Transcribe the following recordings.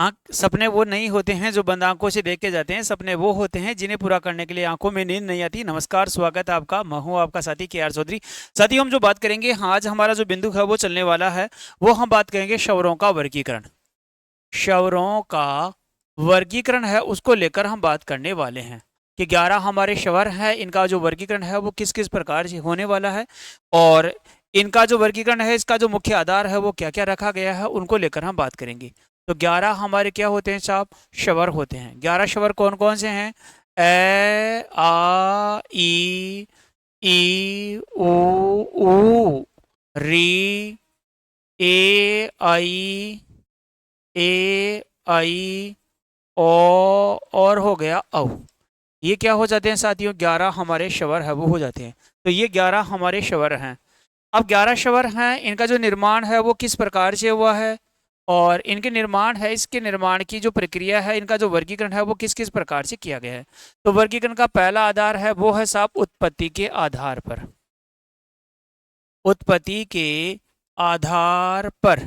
आँख सपने वो नहीं होते हैं जो बंद आंखों से देख के जाते हैं, सपने वो होते हैं जिन्हें पूरा करने के लिए आंखों में नींद नहीं आती। नमस्कार, स्वागत है आपका, मैं हूं आपका साथी के आर चौधरी। साथियों, हम जो बात करेंगे, हाँ, आज हमारा जो बिंदु है वो चलने वाला है, वो हम बात करेंगे शवरों का वर्गीकरण। शवरों का वर्गीकरण है, उसको लेकर हम बात करने वाले हैं कि 11 हमारे शवर हैं, इनका जो वर्गीकरण है वो किस किस प्रकार से होने वाला है, और इनका जो वर्गीकरण है, इसका जो मुख्य आधार है वो क्या क्या रखा गया है, उनको लेकर हम बात करेंगे। तो 11 हमारे क्या होते हैं साहब? शवर होते हैं। 11 शवर कौन कौन से हैं? ए, आ, ई ऊ री, ए आई, ए आई, ओ, और हो गया औ। ये क्या हो जाते हैं साथियों? 11 हमारे शवर है वो हो जाते हैं। तो ये 11 हमारे शवर हैं। अब 11 शवर हैं, इनका जो निर्माण है वो किस प्रकार से हुआ है, और इनके निर्माण है, इसके निर्माण की जो प्रक्रिया है, इनका जो वर्गीकरण है वो किस किस प्रकार से किया गया है। तो वर्गीकरण का पहला आधार है वो है साहब उत्पत्ति के आधार पर। उत्पत्ति के आधार पर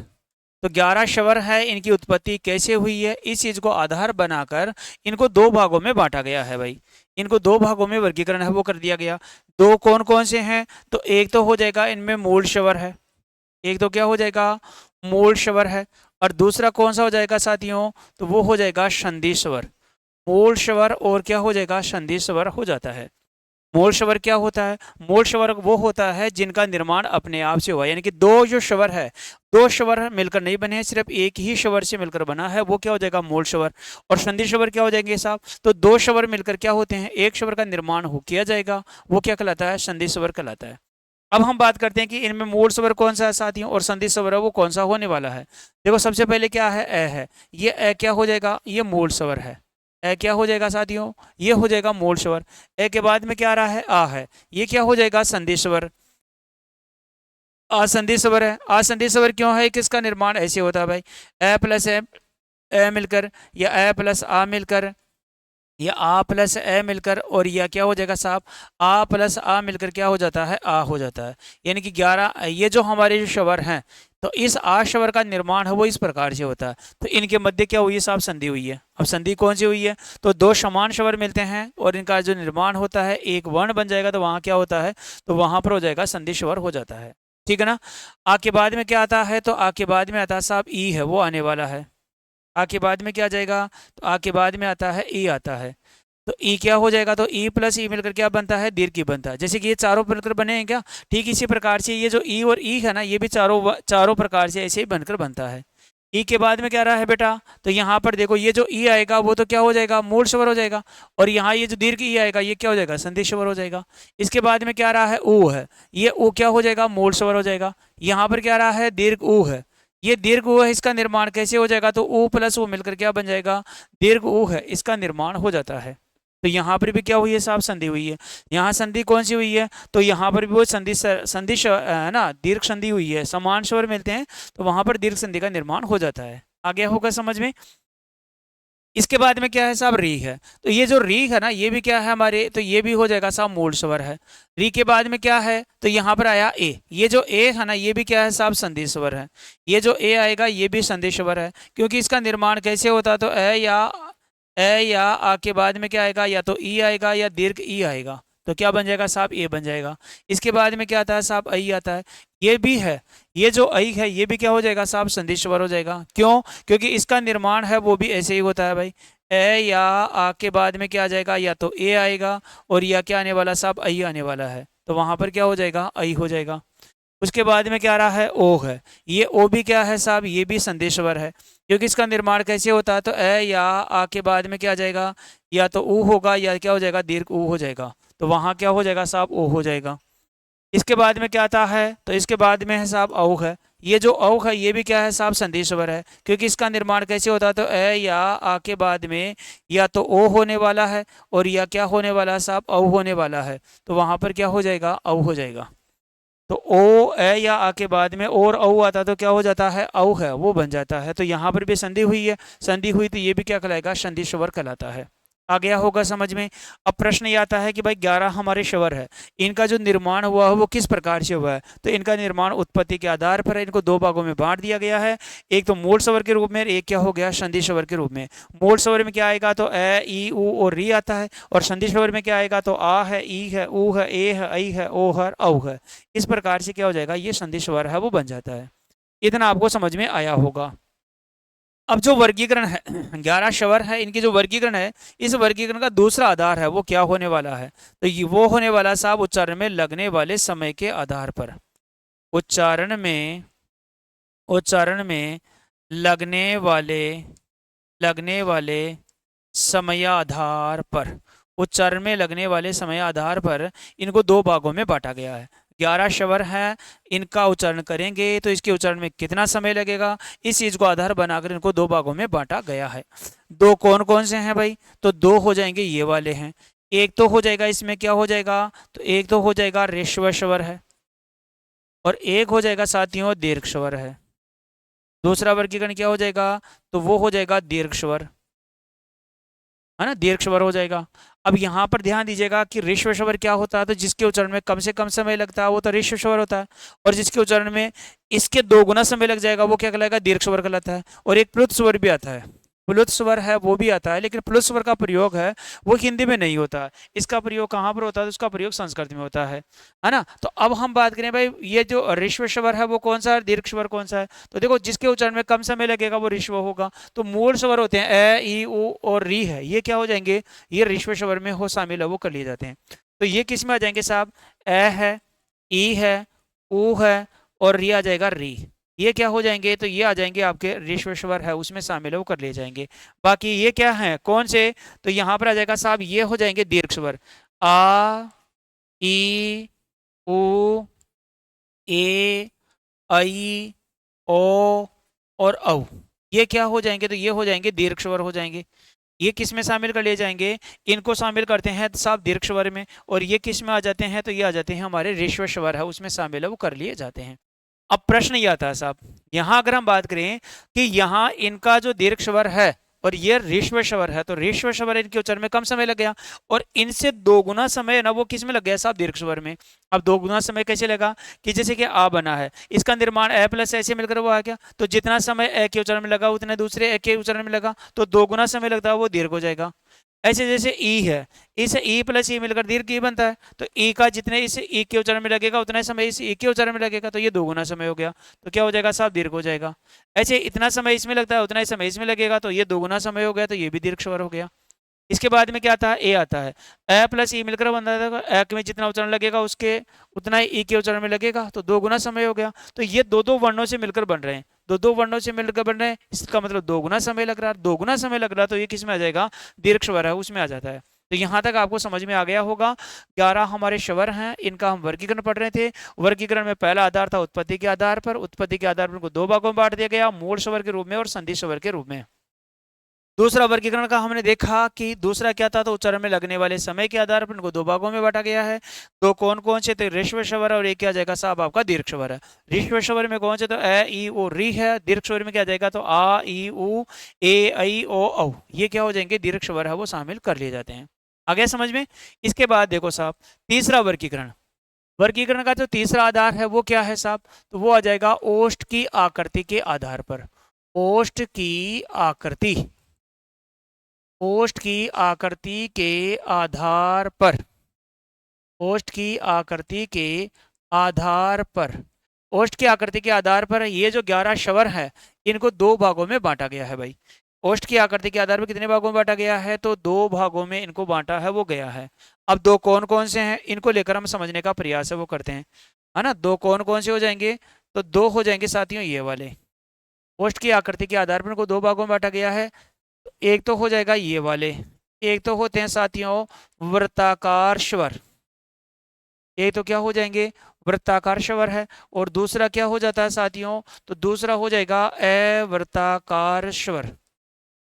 तो 11 शवर है, इनकी उत्पत्ति कैसे हुई है, इस चीज को आधार बनाकर इनको दो भागों में बांटा गया है भाई। इनको दो भागों में वर्गीकरण है वो कर दिया गया। दो कौन कौन से हैं? तो एक तो हो जाएगा इनमें मूल शवर है, एक तो क्या हो जाएगा? मूल शवर है। और दूसरा कौन सा हो जाएगा साथियों? तो वो हो जाएगा संधि स्वर। मूल शवर और क्या हो जाएगा? संधि स्वर हो जाता है। मूल शवर क्या होता है? मूल शवर वो होता है जिनका निर्माण अपने आप से हुआ, यानी कि दो जो शवर है, दो शवर मिलकर नहीं बने हैं, सिर्फ एक ही शवर से मिलकर बना है, वो क्या हो जाएगा? मूल शवर। और संधि शवर क्या हो जाएंगे साहब? तो दो शवर मिलकर क्या होते हैं? एक शवर का निर्माण हो किया जाएगा, वो क्या कहलाता है? संधि स्वर कहलाता है। अब हम बात करते हैं कि इनमें मूल स्वर कौन सा है साथियों, और संधि स्वर है वो कौन सा होने वाला है। देखो, सबसे पहले क्या है? ए है। ये ए क्या हो जाएगा? ये मूल स्वर है। ए क्या हो जाएगा साथियों? ये हो जाएगा मूल स्वर। ए के बाद में क्या आ रहा है? आ है। ये क्या हो जाएगा? संधि स्वर। असंधि स्वर है। असंधि स्वर क्यों है? किसका निर्माण ऐसे होता है भाई? ए प्लस ए मिलकर, या ए प्लस आ मिलकर, या आ प्लस ए मिलकर, और यह क्या हो जाएगा साहब? आ प्लस आ मिलकर क्या हो जाता है? आ हो जाता है। यानी कि 11 ये जो हमारे जो शवर हैं, तो इस आ शवर का निर्माण है वो इस प्रकार से होता है। तो इनके मध्य क्या हुई है साहब? संधि हुई है। अब संधि कौन सी हुई है? तो दो समान शवर मिलते हैं और इनका जो निर्माण होता है, एक वर्ण बन जाएगा, तो वहां क्या होता है? तो वहां पर हो जाएगा संधि शवर हो जाता है। ठीक है ना? आ के बाद में क्या आता है? तो आ के बाद में आता है साहब ई है, वो आने वाला है। आ के बाद में क्या आ जाएगा? तो आ के बाद में आता है ई आता है। तो ई क्या हो जाएगा? तो ई प्लस ई मिलकर क्या बनता है? दीर्घ ई बनता है। जैसे कि ये चारों मिलकर बने हैं क्या? ठीक इसी प्रकार से ये जो ई और ई है ना, ये भी चारों चारों प्रकार से ऐसे ही बनकर बनता है। ई के बाद में क्या रहा है बेटा? तो यहाँ पर देखो, ये जो ई आएगा वो तो क्या हो जाएगा? मूल स्वर हो जाएगा। और यहाँ ये जो दीर्घ ई आएगा, ये क्या हो जाएगा? संधि स्वर हो जाएगा। इसके बाद में क्या रहा है? ऊ है। ये ऊ क्या हो जाएगा? मूल स्वर हो जाएगा। यहाँ पर क्या रहा है? दीर्घ ऊ है। ये दीर्घ ऊ है, इसका निर्माण कैसे हो जाएगा? तो ऊ प्लस ऊ मिलकर क्या बन जाएगा? दीर्घ ऊ है, इसका निर्माण हो जाता है। तो यहाँ पर भी क्या हुई है साहब? संधि हुई है। यहाँ संधि कौन सी हुई है? तो यहाँ पर भी वो संधि संधि है ना, दीर्घ संधि हुई है। समान स्वर मिलते हैं तो वहां पर दीर्घ संधि का निर्माण हो जाता है। आ गया होगा समझ में? इसके बाद में क्या है साहब? री है। तो ये जो री है ना, ये भी क्या है हमारे? तो ये भी हो जाएगा साहब मूल स्वर है। री के बाद में क्या है? तो यहाँ पर आया ए। ये जो ए है ना, ये भी क्या है साहब? संधि स्वर है। ये जो ए आएगा ये भी संधि स्वर है, क्योंकि इसका निर्माण कैसे होता है? तो ए या आ के बाद में क्या आएगा? या तो ई आएगा या दीर्घ ई आएगा। तो क्या बन जाएगा साहब? ए बन जाएगा। इसके बाद में क्या आता है साहब? आई आता है। ये भी है। ये जो आई है ये भी क्या हो जाएगा साहब? संधि स्वर हो जाएगा। क्यों? क्योंकि इसका निर्माण है वो भी ऐसे ही होता है भाई। ए या आ के बाद में क्या आ जाएगा? या तो ए आएगा, और या क्या आने वाला साहब? आई आने वाला है। तो वहां पर क्या हो जाएगा? आई हो जाएगा। उसके बाद में क्या आ रहा है? ओ है। ये ओ भी क्या है साहब? ये भी संधि स्वर है, क्योंकि इसका निर्माण कैसे होता है? तो ए या आ के बाद में क्या आ जाएगा? या तो ऊ होगा, या क्या हो जाएगा? दीर्घ ऊ हो जाएगा। तो वहां क्या हो जाएगा साहब? ओ हो जाएगा। इसके बाद में क्या आता है? तो इसके बाद में है साहब औ है। ये जो औ है ये भी क्या है साहब? संधि स्वर है, क्योंकि इसका निर्माण कैसे होता है? तो ए या आ के बाद में या तो ओ होने वाला है, और या क्या होने वाला है साहब? औ होने वाला है। तो वहां पर क्या हो जाएगा? औ हो जाएगा। तो ओ ए या आ के बाद में और औ आता तो क्या हो जाता है? औ है, वो बन जाता है। तो यहाँ पर भी संधि हुई है। संधि हुई तो ये भी क्या कहलाएगा? संधि स्वर कहलाता है। आ गया होगा समझ में। अब प्रश्न ये आता है कि भाई 11 हमारे स्वर है, इनका जो निर्माण हुआ है वो किस प्रकार से हुआ है। तो इनका निर्माण उत्पत्ति के आधार पर है, इनको दो भागों में बांट दिया गया है। एक तो मूल स्वर के रूप में, एक क्या हो गया, संधि स्वर के रूप में। मूल स्वर में क्या आएगा, तो ए ई उ और री आता है। और संधि स्वर में क्या आएगा, तो आ है, ई है, ऊ है, ए है, ऐ है, ओ है, औ है। इस प्रकार से क्या हो जाएगा, ये संधि स्वर है वो बन जाता है। इतना आपको समझ में आया होगा। अब जो वर्गीकरण है 11 स्वर है, इनकी जो वर्गीकरण है, इस वर्गीकरण का दूसरा आधार है वो क्या होने वाला है, तो ये वो होने वाला साहब उच्चारण में लगने वाले समय के आधार पर। उच्चारण में लगने वाले समयाधार पर, उच्चारण में लगने वाले समय आधार पर इनको दो भागों में बांटा गया है। 11 स्वर है, इनका उच्चारण करेंगे तो इसके उच्चारण में कितना समय लगेगा, इस चीज को आधार बनाकर इनको दो भागों में बांटा गया है। दो कौन कौन से हैं भाई, तो दो हो जाएंगे ये वाले हैं। एक तो हो जाएगा, इसमें क्या हो जाएगा, तो एक तो हो जाएगा ऋश्व स्वर है, और एक हो जाएगा साथियों दीर्घ स्वर है। दूसरा वर्गीकरण क्या हो जाएगा, तो वो हो जाएगा दीर्घ स्वर, है ना, दीर्घ स्वर हो जाएगा। अब यहाँ पर ध्यान दीजिएगा कि ऋश्व स्वर क्या होता है, तो जिसके उच्चारण में कम से कम समय लगता है वो तो ऋश्व स्वर होता है, और जिसके उच्चारण में इसके दो गुना समय लग जाएगा वो क्या कहलाएगा, दीर्घ स्वर कहलाता है। और एक प्लुत स्वर भी आता है, प्लुत स्वर है वो भी आता है, लेकिन प्लुत स्वर का प्रयोग है वो हिंदी में नहीं होता है। इसका प्रयोग कहाँ पर होता है, तो उसका प्रयोग संस्कृत में होता है ना। तो अब हम बात करें भाई, ये जो ऋश्व स्वर है वो कौन सा है, दीर्घ स्वर कौन सा है, तो देखो जिसके उच्चारण में कम समय लगेगा वो ऋश्व होगा। तो मूल स्वर होते हैं ए ई उ और री है, ये क्या हो जाएंगे, ये ऋश्व स्वर में हो शामिल है वो कर लिए जाते हैं। तो ये किस में आ जाएंगे साहब, ए है, ई है, ऊ है, और री आ जाएगा री। ये क्या हो जाएंगे, तो ये आ जाएंगे आपके ऋश्व स्वर है उसमें शामिल है वो कर लिए जाएंगे। बाकी ये क्या है, कौन से, तो यहाँ पर आ जाएगा साहब, ये हो जाएंगे दीर्घ स्वर, आ ई उ ए ऐ ओ और औ। ये क्या हो जाएंगे, तो ये हो जाएंगे दीर्घ स्वर हो जाएंगे। ये किस में शामिल कर लिए जाएंगे, इनको शामिल करते हैं साहब दीर्घ स्वर में। और ये किस में आ जाते हैं, तो ये आ जाते हैं हमारे ऋश्व स्वर है उसमें शामिल है वो कर लिए जाते हैं। अब प्रश्न ये आता है साहब, यहां अगर हम बात करें कि यहां इनका जो दीर्घ स्वर है और ये ऋश्व स्वर है, तो ऋश्व स्वर इनके उच्चारण में कम समय लग गया, और इनसे दो गुना समय ना वो किस में लग गया साहब, दीर्घ स्वर में। अब दो गुना समय कैसे लगा, कि जैसे कि आ बना है, इसका निर्माण ए प्लस ऐसे मिलकर वो आ गया, तो जितना समय ए के उच्चारण में लगा उतना दूसरे ए के उच्चारण में लगा, तो दो गुना समय लगता है वो दीर्घ हो जाएगा। ऐसे जैसे ई है, इस ई प्लस ई मिलकर दीर्घ ई बनता है, तो ई का जितने इस ई के उच्चारण में लगेगा उतना समय इस ई के उच्चारण में लगेगा, तो ये दो गुना समय हो गया, तो क्या हो जाएगा साहब, दीर्घ हो जाएगा। ऐसे इतना समय इसमें लगता है उतना ही समय इसमें लगेगा, तो ये दो गुना समय हो गया, तो ये भी दीर्घ स्वर हो गया। इसके बाद में क्या आता है, ए आता है, ए प्लस ई मिलकर बनता है, ए में जितना उच्चारण लगेगा उसके उतना ही ई के उच्चारण में लगेगा, तो दो गुना समय हो गया। तो ये दो दो वर्णों से मिलकर बन रहे हैं, दो दो वर्णों से मिलकर बन रहे हैं, इसका मतलब दो गुना समय लग रहा है, दो गुना समय लग रहा है, तो ये किस में आ जाएगा, दीर्घ स्वर है उसमें आ जाता है। तो यहाँ तक आपको समझ में आ गया होगा। 11 हमारे स्वर हैं, इनका हम वर्गीकरण पढ़ रहे थे। वर्गीकरण में पहला आधार था उत्पत्ति के आधार पर, उत्पत्ति के आधार पर इनको दो भागों में बांट दिया गया, मूल स्वर के रूप में और संधि स्वर के रूप में। दूसरा वर्गीकरण का हमने देखा कि दूसरा क्या था, तो उच्चारण में लगने वाले समय के आधार पर इनको दो भागों में बांटा गया है। दो कौन कौन से, तो ऋश्व स्वर है और एक क्या जाएगा साहब आपका दीर्घ स्वर है। ऋश्व स्वर में कौन से, तो ए ई ओ री है, दीर्घ स्वर में क्या जाएगा, तो आ ई उ ए ऐ ओ औ। ये क्या हो जाएंगे, दीर्घ स्वर है वो शामिल कर लिए जाते हैं। आ गया समझ में। इसके बाद देखो साहब तीसरा वर्गीकरण, वर्गीकरण का जो तीसरा आधार है वो क्या है साहब, तो वो आ जाएगा ओष्ठ की आकृति के आधार पर। ओष्ठ की आकृति, ओष्ठ की आकृति के आधार पर, ओष्ठ की आकृति के आधार पर, ओष्ठ की आकृति के आधार पर ये जो 11 स्वर है इनको दो भागों में बांटा गया है भाई। ओष्ठ की आकृति के आधार पर कितने भागों में बांटा गया है, तो दो भागों में इनको बांटा है वो गया है। अब दो कौन कौन से हैं इनको लेकर हम समझने का प्रयास है वो करते हैं, है ना। दो कौन कौन से हो जाएंगे, तो दो हो जाएंगे साथियों ये वाले, ओष्ठ की आकृति के आधार पर इनको दो भागों में बांटा गया है। एक तो हो जाएगा ये वाले, एक तो होते हैं साथियों वृत्ताकार स्वर, एक तो क्या हो जाएंगे वृत्ताकार स्वर है, और दूसरा क्या हो जाता है साथियों, तो दूसरा हो जाएगा अवृत्ताकार स्वर,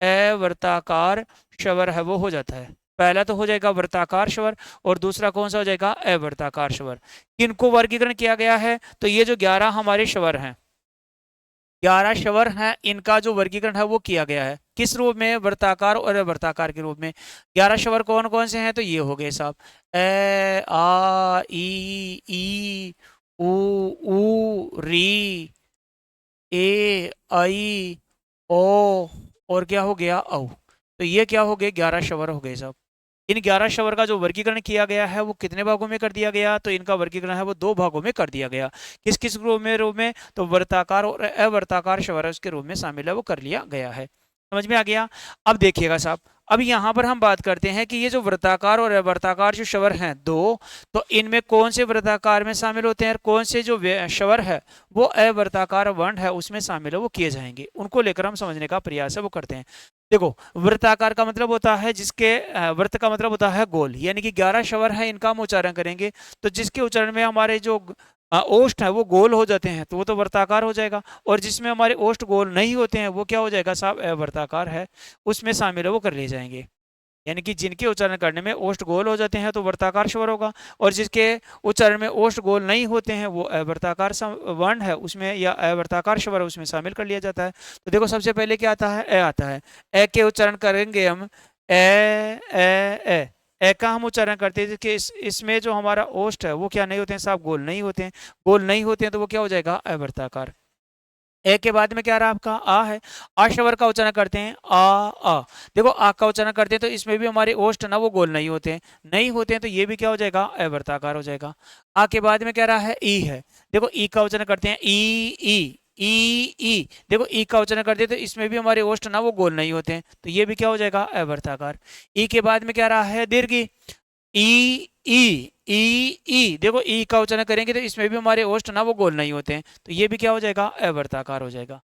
अवृत्ताकार स्वर है वो हो जाता है। पहला तो हो जाएगा वृत्ताकार स्वर और दूसरा कौन सा हो जाएगा अवृत्ताकार स्वर। किनको वर्गीकरण किया गया है, तो ये जो 11 हमारे स्वर हैं, 11 स्वर हैं, इनका जो वर्गीकरण है वो किया गया है। किस रूप में? वृत्ताकार और अवर्ताकार के रूप में। 11 स्वर कौन कौन से हैं? तो ये हो गए साहब, ए आ ई उ ऊ री ए आई ओ और क्या हो गया? औ। तो ये क्या हो गए? 11 स्वर हो गए साहब। इन 11 स्वर का जो वर्गीकरण किया गया है वो कितने भागों में कर दिया गया? तो इनका वर्गीकरण है वो 2 भागों में कर दिया गया। किस किस रूप में? तो वर्ताकार और अवर्ताकार स्वर उसके रूप में शामिल है, वो कर लिया गया है। समझ में आ गया? अब देखिएगा साहब, अब यहाँ पर हम बात करते हैं कि ये जो वृत्ताकार और अवर्ताकार जो स्वर हैं दो, तो इनमें कौन से वृत्ताकार में शामिल होते हैं और कौन से जो स्वर है वो अवर्ताकार वर्ण है उसमें शामिल है, वो किए जाएंगे। उनको लेकर हम समझने का प्रयास है वो करते हैं। देखो, वृत्ताकार का मतलब होता है जिसके वृत्त का मतलब होता है गोल, यानी कि 11 स्वर है, इनका हम उच्चारण करेंगे तो जिसके उच्चारण में हमारे जो ओष्ठ है वो गोल हो जाते हैं तो वो तो वर्ताकार हो जाएगा, और जिसमें हमारे ओष्ठ गोल नहीं होते हैं वो क्या हो जाएगा साहब? अवर्ताकार है, उसमें शामिल है, वो कर लिए जाएंगे। यानी कि जिनके उच्चारण करने में ओष्ठ गोल हो जाते हैं तो वर्ताकार स्वर होगा, और जिसके उच्चारण में ओष्ठ गोल नहीं होते हैं वो अवर्ताकार वर्ण है उसमें, या अवर्ताकार स्वर है उसमें शामिल कर लिया जाता है। तो देखो, सबसे पहले क्या आता है? ए आता है। ए के उच्चारण करेंगे हम, ए ए का हम उच्चारण करते हैं कि इसमें जो हमारा ओष्ठ है वो क्या नहीं होते हैं साहब? गोल नहीं होते हैं। गोल नहीं होते हैं तो वो क्या हो जाएगा? अवर्ताकार। ए के बाद में क्या रहा आपका? आ है। आ स्वर का उच्चारण करते हैं, आ। देखो, आ का उच्चारण करते हैं तो इसमें भी हमारे ओष्ठ ना वो गोल नहीं होते हैं, नहीं होते हैं तो ये भी क्या हो जाएगा? अवर्ताकार हो जाएगा। आ के बाद में क्या रहा है? ई है। देखो, ई का उच्चारण करते हैं, ई। देखो, ई का उच्चारण करते हैं तो इसमें भी हमारे ओष्ठ ना वो गोल नहीं होते हैं तो ये भी क्या हो जाएगा? अवर्ताकार। ई के बाद में क्या रहा है? दीर्घ। ई ई। देखो, ई का उच्चारण करेंगे तो इसमें भी हमारे ओष्ठ ना वो गोल नहीं होते हैं तो ये भी क्या हो जाएगा? अवर्ताकार हो जाएगा।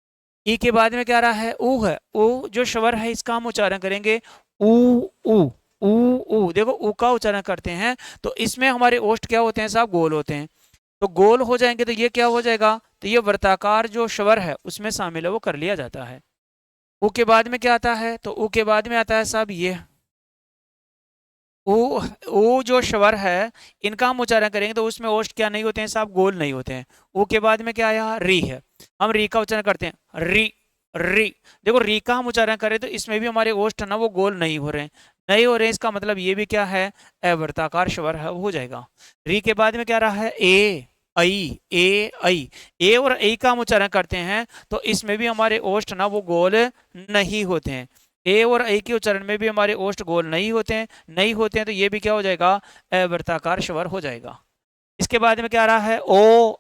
ई के बाद में क्या रहा है? ऊ है। ऊ जो स्वर है इसका हम उच्चारण करेंगे, ऊ ऊ ऊ। देखो, ऊ का उच्चारण करते हैं तो इसमें हमारे ओष्ठ क्या होते हैं साहब? गोल होते हैं। तो गोल हो जाएंगे तो ये क्या हो जाएगा? तो ये वर्ताकार जो स्वर है उसमें शामिल है, वो कर लिया जाता है। ऊ के बाद में क्या आता है? तो ऊ के बाद में आता है साहब ये ऊ। ऊ जो स्वर है इनका हम उच्चारण करेंगे तो उसमें ओष्ठ क्या नहीं होते हैं साहब? गोल नहीं होते हैं। ऊ के बाद में क्या आया? री है। हम री का उच्चारण करते हैं, री। देखो, री का हम उच्चारण करें तो इसमें भी हमारे ओष्ठ ना वो गोल नहीं हो रहे हैं, नहीं हो रहे हैं, इसका मतलब ये भी क्या है? अवर्ताकार स्वर है, वो हो जाएगा। री के बाद में क्या रहा है? ए और ऐ का हम उच्चारण करते हैं तो इसमें भी हमारे ओष्ठ ना वो गोल नहीं होते हैं। ए और ऐ के उच्चारण में भी हमारे ओष्ठ गोल नहीं होते हैं तो ये भी क्या हो जाएगा? अवर्ताकार स्वर हो जाएगा। इसके बाद में क्या रहा है? ओ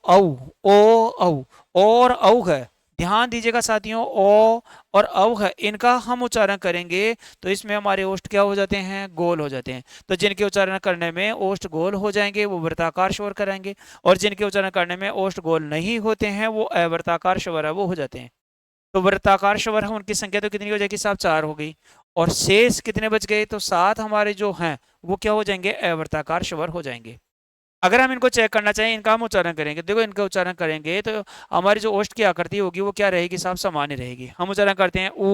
और औ है। ध्यान दीजिएगा साथियों, ओ और औ है, इनका हम उच्चारण करेंगे तो इसमें हमारे ओष्ठ क्या हो जाते हैं? गोल हो जाते हैं। तो जिनके उच्चारण करने में ओष्ठ गोल हो जाएंगे वो वृत्ताकार स्वर कराएंगे, और जिनके उच्चारण करने में ओष्ठ गोल नहीं होते हैं वो अवर्ताकार स्वर है, वो हो जाते हैं। तो वृत्ताकार स्वर है उनकी संख्या तो कितनी हो जाएगी साहब? 4 हो गई। और शेष कितने बच गए? तो 7 हमारे जो हैं वो क्या हो जाएंगे? अवर्ताकार स्वर हो जाएंगे। अगर हम इनको चेक करना चाहें, इनका हम उच्चारण करेंगे, देखो इनका उच्चारण करेंगे तो हमारी जो ओष्ठ की आकृति होगी वो क्या रहेगी साहब? समान ही रहेगी। हम उच्चारण करते हैं ऊ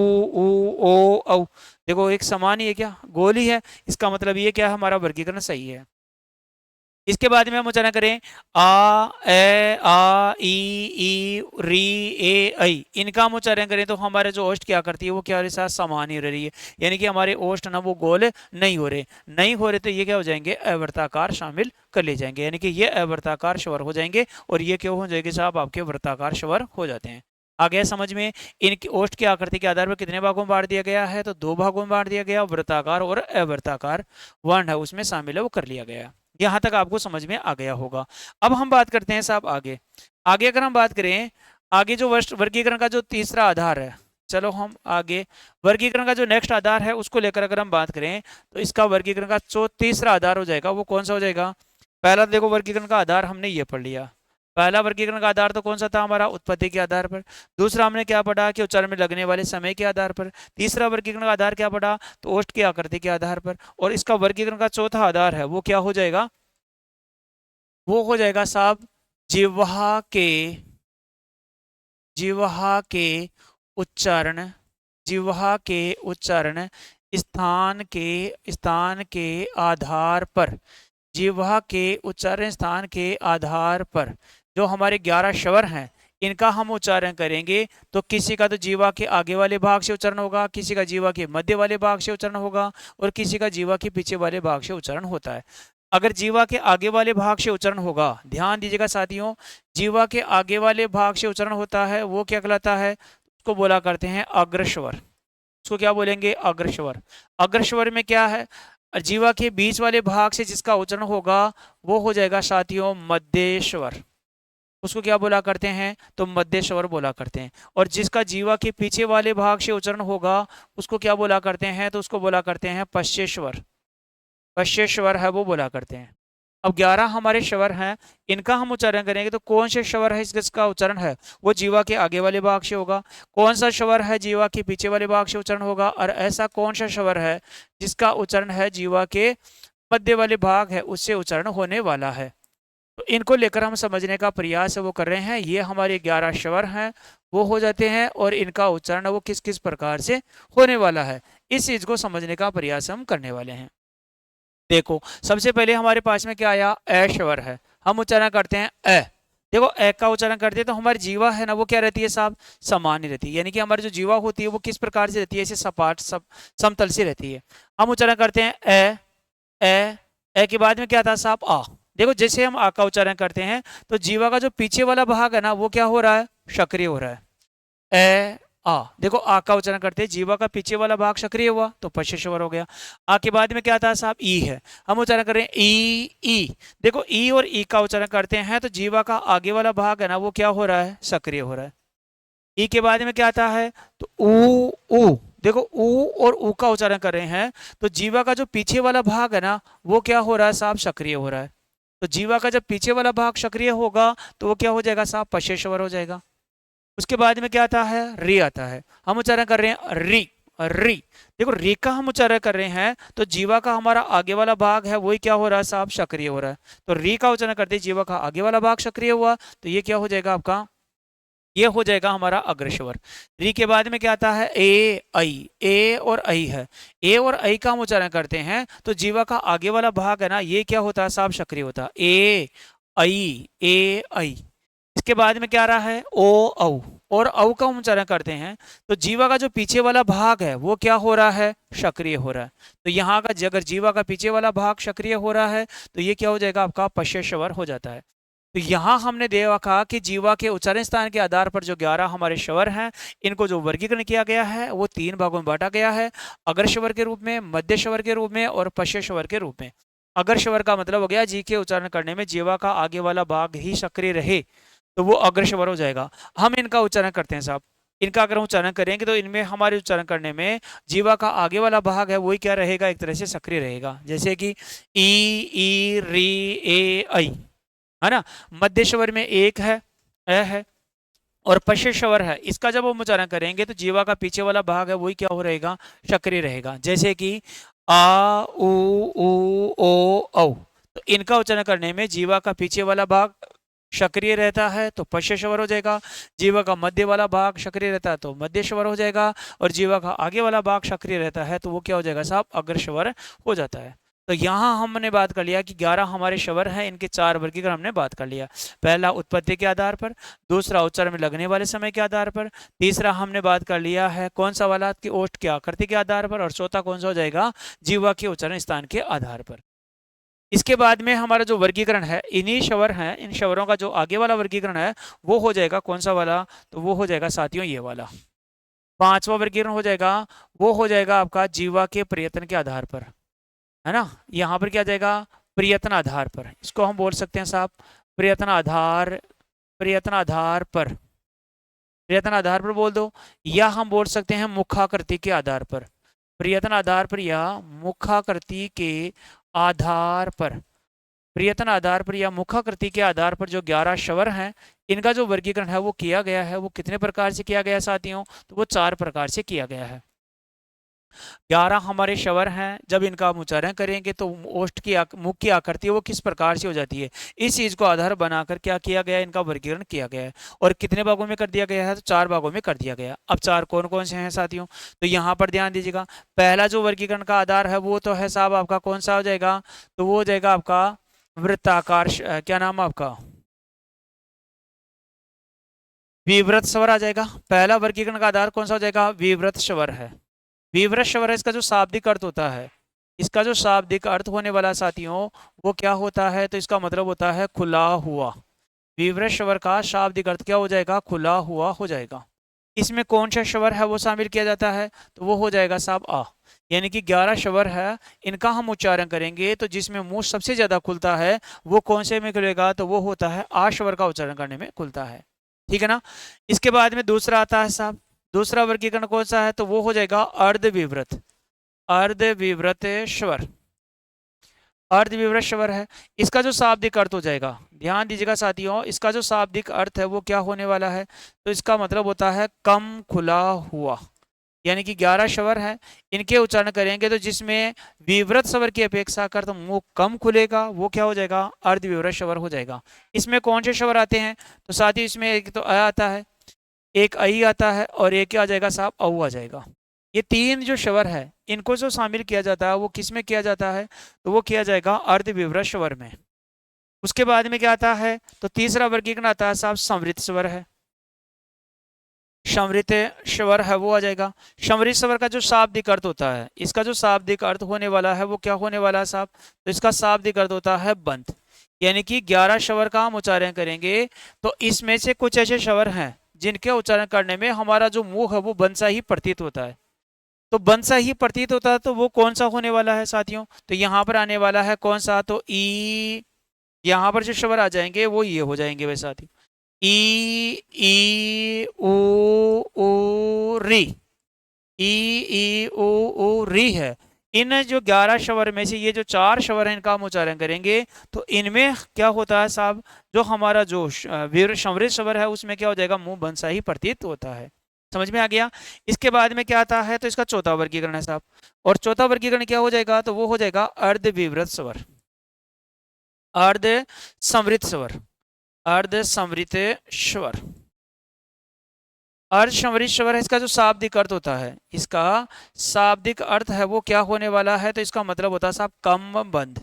ओ औ। देखो, एक समान ही है, क्या गोल ही है, इसका मतलब ये क्या है? हमारा वर्गीकरण सही है। इसके बाद में हम उच्चारण करें, आ ए आ ई री ए ऐ, इनका हम उच्चारण करें तो हमारे जो ओष्ठ की आकृति है वो क्या हो रही है? समान ही रही है, यानी कि हमारे ओष्ठ ना वो गोल नहीं हो रहे तो ये क्या हो जाएंगे? अवर्ताकार शामिल कर ले जाएंगे, यानी कि ये अवर्ताकार स्वर हो जाएंगे, और ये क्यों हो जाएंगे साहब? आपके वृत्ताकार स्वर हो जाते हैं। आ गया समझ में? इनकी ओष्ठ की आकृति के आधार पर कितने भागों में बांट दिया गया है? तो 2 भागों में बांट दिया गया। वृत्ताकार और अवर्ताकार वर्ण है उसमें शामिल है, वो कर लिया गया। यहां तक आपको समझ में आ गया होगा। अब हम बात करते हैं साहब आगे। आगे अगर हम बात करें, आगे जो वर्गीकरण का जो तीसरा आधार है, चलो हम आगे वर्गीकरण का जो नेक्स्ट आधार है उसको लेकर अगर हम बात करें तो इसका वर्गीकरण का जो तीसरा आधार हो जाएगा वो कौन सा हो जाएगा? पहला देखो, वर्गीकरण का आधार हमने ये पढ़ लिया। पहला वर्गीकरण का आधार तो कौन सा था हमारा? उत्पत्ति के आधार पर। दूसरा हमने क्या पढ़ा? कि उच्चारण में लगने वाले समय के आधार पर। तीसरा वर्गीकरण का आधार क्या पढ़ा? तो ओष्ठ की आकृति के आधार पर। और इसका वर्गीकरण का चौथा आधार है वो क्या हो जाएगा? वो हो जाएगा साहब जिह्वा के जिह्वा के उच्चारण जिह्वा के उच्चारण स्थान के आधार पर। जिह्वा के उच्चारण स्थान के आधार पर जो हमारे 11 स्वर हैं इनका हम उच्चारण करेंगे तो किसी का तो जीवा के आगे वाले भाग से उच्चारण होगा, किसी का जीवा के मध्य वाले भाग से उच्चारण होगा और किसी का जीवा के पीछे वाले भाग से उच्चारण होता है। अगर जीवा के आगे वाले भाग से उच्चारण होगा, ध्यान दीजिएगा साथियों, जीवा के आगे वाले भाग से उच्चारण होता है वो क्या कहलाता है, उसको बोला करते हैं अग्रस्वर। उसको क्या बोलेंगे, अग्रस्वर। अग्रस्वर में क्या है, जीवा के बीच वाले भाग से जिसका उच्चारण होगा वो हो जाएगा साथियों मध्यस्वर। उसको क्या बोला करते हैं, तो मध्यस्वर बोला करते हैं। और जिसका जीवा के पीछे वाले भाग से उच्चारण होगा उसको क्या बोला करते हैं, तो उसको बोला करते हैं पश्चेश्वर। पश्चेश्वर है वो बोला करते हैं। अब 11 हमारे स्वर हैं, इनका हम उच्चारण करेंगे तो कौन से स्वर है इसका उच्चारण है वो जीवा के आगे वाले भाग से होगा, कौन सा स्वर है जीवा के पीछे वाले भाग से उच्चारण होगा, और ऐसा कौन सा स्वर है जिसका उच्चारण है जीवा के मध्य वाले भाग है उससे उच्चारण होने वाला है। तो इनको लेकर हम समझने का प्रयास वो कर रहे हैं। ये हमारे 11 स्वर हैं वो हो जाते हैं और इनका उच्चारण वो किस किस प्रकार से होने वाला है, इस चीज को समझने का प्रयास हम करने वाले हैं। देखो सबसे पहले हमारे पास में क्या आया, ए स्वर है, हम उच्चारण करते हैं ए। देखो ए का उच्चारण करते हैं तो हमारी जीवा है ना वो क्या रहती है साहब, सामान्य रहती है, यानी कि हमारी जो जीवा होती है वो किस प्रकार से रहती है, ऐसे सपाट समतल से रहती है। हम उच्चारण करते हैं ए ए। ए के बाद में क्या था साहब, आ। देखो जैसे हम आ का उच्चारण करते हैं तो जीवा का जो पीछे वाला भाग है ना वो क्या हो रहा है, सक्रिय हो रहा है। ए आ, देखो आ का उच्चारण करते हैं, जीवा का पीछे वाला भाग सक्रिय हुआ तो पश्चेश्वर हो गया। आ के बाद में क्या था साहब, ई है, हम उच्चारण कर रहे हैं ई ई। देखो ई और ई का उच्चारण करते हैं तो जीवा का आगे वाला भाग है ना वो क्या हो रहा है, सक्रिय हो रहा है। ई के बाद में क्या आता है, तो ऊ ऊ। देखो ऊ और ऊ का उच्चारण कर रहे हैं तो जीवा का जो पीछे वाला भाग है ना वो क्या हो रहा है साहब, सक्रिय हो रहा है। तो जीवा का जब पीछे वाला भाग सक्रिय होगा तो वो क्या हो जाएगा साहब, पश्चेश्वर हो जाएगा। उसके बाद में क्या आता है, री आता है, हम उच्चारण कर रहे हैं री री। देखो री का हम उच्चारण कर रहे हैं तो जीवा का हमारा आगे वाला भाग है वही क्या हो रहा है साहब, सक्रिय हो रहा है। तो री का उच्चारण करते जीवा का आगे वाला भाग सक्रिय हुआ तो ये क्या हो जाएगा आपका, ये हो जाएगा हमारा अग्रस्वर। री के बाद में क्या आता है, ए आई। ए और आई है, ए और आई का हम उच्चारण करते हैं तो जीवा का आगे वाला भाग है ना ये क्या होता है साहब, सक्रिय होता है। ए आई ए आई। इसके बाद में क्या आ रहा है, ओ औ। और औ का हम उच्चारण करते हैं तो जीवा का जो पीछे वाला भाग है वो क्या हो रहा है, सक्रिय हो रहा है। तो यहाँ का अगर जीवा का पीछे वाला भाग सक्रिय हो रहा है तो ये क्या हो जाएगा आपका, पश्चेश्वर हो जाता है। तो यहाँ हमने देखा कि जीवा के उच्चारण स्थान के आधार पर जो 11 हमारे स्वर हैं इनको जो वर्गीकरण किया गया है वो 3 भागों में बांटा गया है, अग्र स्वर के रूप में, मध्य स्वर के रूप में और पश्चेश्वर के रूप में। अग्र स्वर का मतलब हो गया जी के उच्चारण करने में जीवा का आगे वाला भाग ही सक्रिय रहे तो वो अग्रस्वर हो जाएगा। हम इनका उच्चारण करते हैं साहब, इनका अगर हम उच्चारण करेंगे तो इनमें हमारे उच्चारण करने में जीवा का आगे वाला भाग है वही क्या रहेगा, एक तरह से सक्रिय रहेगा। जैसे कि ई री ए आई है ना। मध्य स्वर में एक है, ए है, और पश्चेश्वर है, इसका जब हम उच्चारण करेंगे तो जीवा का पीछे वाला भाग है वही क्या हो रहेगा, सक्रिय रहेगा। जैसे कि आ उ ओ औ। तो इनका उच्चारण करने में जीवा का पीछे वाला भाग सक्रिय रहता है तो पश्चेश्वर हो जाएगा, जीवा का मध्य वाला भाग सक्रिय रहता है तो मध्यस्वर हो जाएगा, और जीवा का आगे वाला भाग सक्रिय रहता है तो वो क्या हो जाएगा साहब, अग्रस्वर हो जाता है। तो यहाँ हमने बात कर लिया कि 11 हमारे स्वर हैं, इनके 4 वर्गीकरण हमने बात कर लिया। पहला उत्पत्ति के आधार पर, दूसरा उच्चारण में लगने वाले समय के आधार पर, तीसरा हमने बात कर लिया है कौन सा वाला कि ओष्ठ की आकृति के आधार पर, और चौथा कौन सा हो जाएगा, जीवा के उच्चारण स्थान के आधार पर। इसके बाद में हमारा जो वर्गीकरण है, इन्हीं स्वर हैं, इन स्वरों का जो आगे वाला वर्गीकरण है वो हो जाएगा कौन सा वाला, तो वो हो जाएगा साथियों ये वाला। 5वां वर्गीकरण हो जाएगा, वो हो जाएगा आपका जीवा के प्रयत्न के आधार पर, है ना। यहाँ पर क्या आ जाएगा, प्रयत्न आधार पर, इसको हम बोल सकते हैं साहब प्रयत्न आधार, प्रयत्न आधार पर, प्रयत्न आधार पर बोल दो, या हम बोल सकते हैं मुखाकृति के आधार पर, प्रयत्न आधार पर या मुखाकृति के आधार पर। प्रयत्न आधार पर या मुखाकृति के आधार पर जो 11 स्वर हैं इनका जो वर्गीकरण है वो किया गया है, वो कितने प्रकार से किया गया साथियों, तो वो 4 प्रकार से किया गया है। 11 हमारे स्वर हैं, जब इनका हम उच्चारण करेंगे तो ओष्ठ की मुख की आकृति वो किस प्रकार से हो जाती है, इस चीज को आधार बनाकर क्या किया गया, इनका वर्गीकरण किया गया है। और कितने भागों में कर दिया गया है, तो 4 भागों में कर दिया गया। अब 4 कौन कौन से हैं साथियों, तो यहाँ पर ध्यान दीजिएगा। पहला जो वर्गीकरण का आधार है वो तो है साहब आपका कौन सा हो जाएगा, तो वो हो जाएगा आपका वृत्ताकार, क्या नाम है आपका, विवृत स्वर आ जाएगा। पहला वर्गीकरण का आधार कौन सा हो जाएगा? विवृत स्वर है। विवृत स्वर है, इसका जो शाब्दिक अर्थ होता है, इसका जो शाब्दिक अर्थ होने वाला साथियों वो क्या होता है? तो इसका मतलब होता है खुला हुआ। विवृत स्वर का शाब्दिक अर्थ क्या हो जाएगा? खुला हुआ हो जाएगा। इसमें कौन सा स्वर है वो शामिल किया जाता है? तो वो हो जाएगा साहब आ। यानी कि 11 स्वर है, इनका हम उच्चारण करेंगे तो जिसमें मुंह सबसे ज्यादा खुलता है वो कौन से में खुलेगा? तो वो होता है आ स्वर का उच्चारण करने में खुलता है। ठीक है ना। इसके बाद में दूसरा आता है साहब, दूसरा वर्गीकरण कौन सा है? तो वो हो जाएगा अर्धविवृत। अर्धविवृत स्वर, अर्धविवृत स्वर है। इसका जो शाब्दिक अर्थ हो जाएगा, ध्यान दीजिएगा साथियों, इसका जो शाब्दिक अर्थ है वो क्या होने वाला है? तो इसका मतलब होता है कम खुला हुआ। यानी कि 11 स्वर है, इनके उच्चारण करेंगे तो जिसमें विवृत स्वर की अपेक्षा कर तो मुंह कम खुलेगा वो क्या हो जाएगा? अर्धविवृत स्वर हो जाएगा। इसमें कौन से स्वर आते हैं? तो साथ ही इसमें एक तो अ आता है, एक आई आता है और एक क्या आ जाएगा साहब? औ आ जाएगा। ये तीन जो स्वर है इनको जो शामिल किया जाता है वो किस में किया जाता है? तो वो किया जाएगा अर्धविवृत स्वर में। उसके बाद में क्या आता है? तो तीसरा वर्गीकरण आता है साहब समृद्ध स्वर है। समृत स्वर है वो आ जाएगा। समृत स्वर का जो शाब्दिक अर्थ होता है, इसका जो शाब्दिक अर्थ होने वाला है वो क्या होने वाला है साहब? तो इसका शाब्दिक अर्थ होता है बंद। यानी कि 11 स्वर का हम उच्चारण करेंगे तो इसमें से कुछ ऐसे स्वर हैं जिनके उच्चारण करने में हमारा जो मुंह है वो बंद सा ही प्रतीत होता है। तो बंद सा ही प्रतीत होता है तो वो कौन सा होने वाला है साथियों? तो यहाँ पर आने वाला है कौन सा? तो ई। यहाँ पर जो स्वर आ जाएंगे वो ये हो जाएंगे वे साथियों, ई ऊ री। ई री है। इन जो 11 स्वर में से ये जो 4 स्वर हैं इनका हम उच्चारण करेंगे तो इनमें क्या होता है साहब? जो हमारा जो समृद्ध स्वर है उसमें क्या हो जाएगा? मुंह बंद सा ही प्रतीत होता है। समझ में आ गया। इसके बाद में क्या आता है? तो इसका चौथा वर्गीकरण है साहब। और चौथा वर्गीकरण क्या हो जाएगा? तो वो हो जाएगा अर्धविवृत स्वर, अर्ध समृद्ध स्वर, अर्ध समृत स्वर। अर्ध समृत स्वर है, इसका जो शाब्दिक अर्थ होता है, इसका शाब्दिक अर्थ है वो क्या होने वाला है? तो इसका मतलब होता है साहब कम बंद।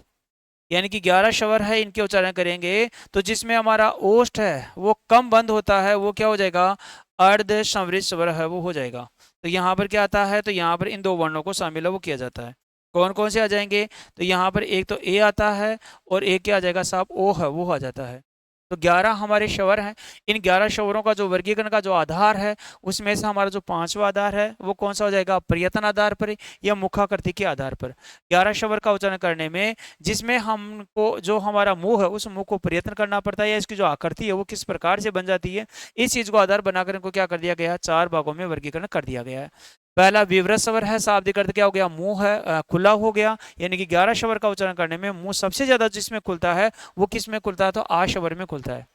यानी कि 11 स्वर है, इनके उच्चारण करेंगे तो जिसमें हमारा ओष्ठ है वो कम बंद होता है वो क्या हो जाएगा? अर्ध समृत स्वर है वो हो जाएगा। तो यहाँ पर क्या आता है? तो यहाँ पर इन दो वर्णों को शामिल है वो किया जाता है। कौन कौन से आ जाएंगे? तो यहाँ पर एक तो ए आता है और एक क्या आ जाएगा साहब? ओ है वो आ जाता है। तो 11 हमारे स्वर हैं। इन 11 स्वरों का जो वर्गीकरण का जो आधार है उसमें से हमारा जो पांचवा आधार है वो कौन सा हो जाएगा? प्रयत्न आधार पर या मुखाकृति के आधार पर। 11 स्वर का उच्चारण करने में जिसमें हमको जो हमारा मुंह है उस मुंह को प्रयत्न करना पड़ता है या इसकी जो आकृति है वो किस प्रकार से बन जाती है, इस चीज को आधार बनाकर इनको क्या कर दिया गया है? 4 भागों में वर्गीकरण कर दिया गया है। पहला विवृत स्वर है, शाब्दिक अर्थ क्या हो गया? मुंह है खुला हो गया। यानी कि 11 स्वर का उच्चारण करने में मुंह सबसे ज्यादा जिसमें खुलता है वो किस में खुलता है? तो आ स्वर में खुलता है।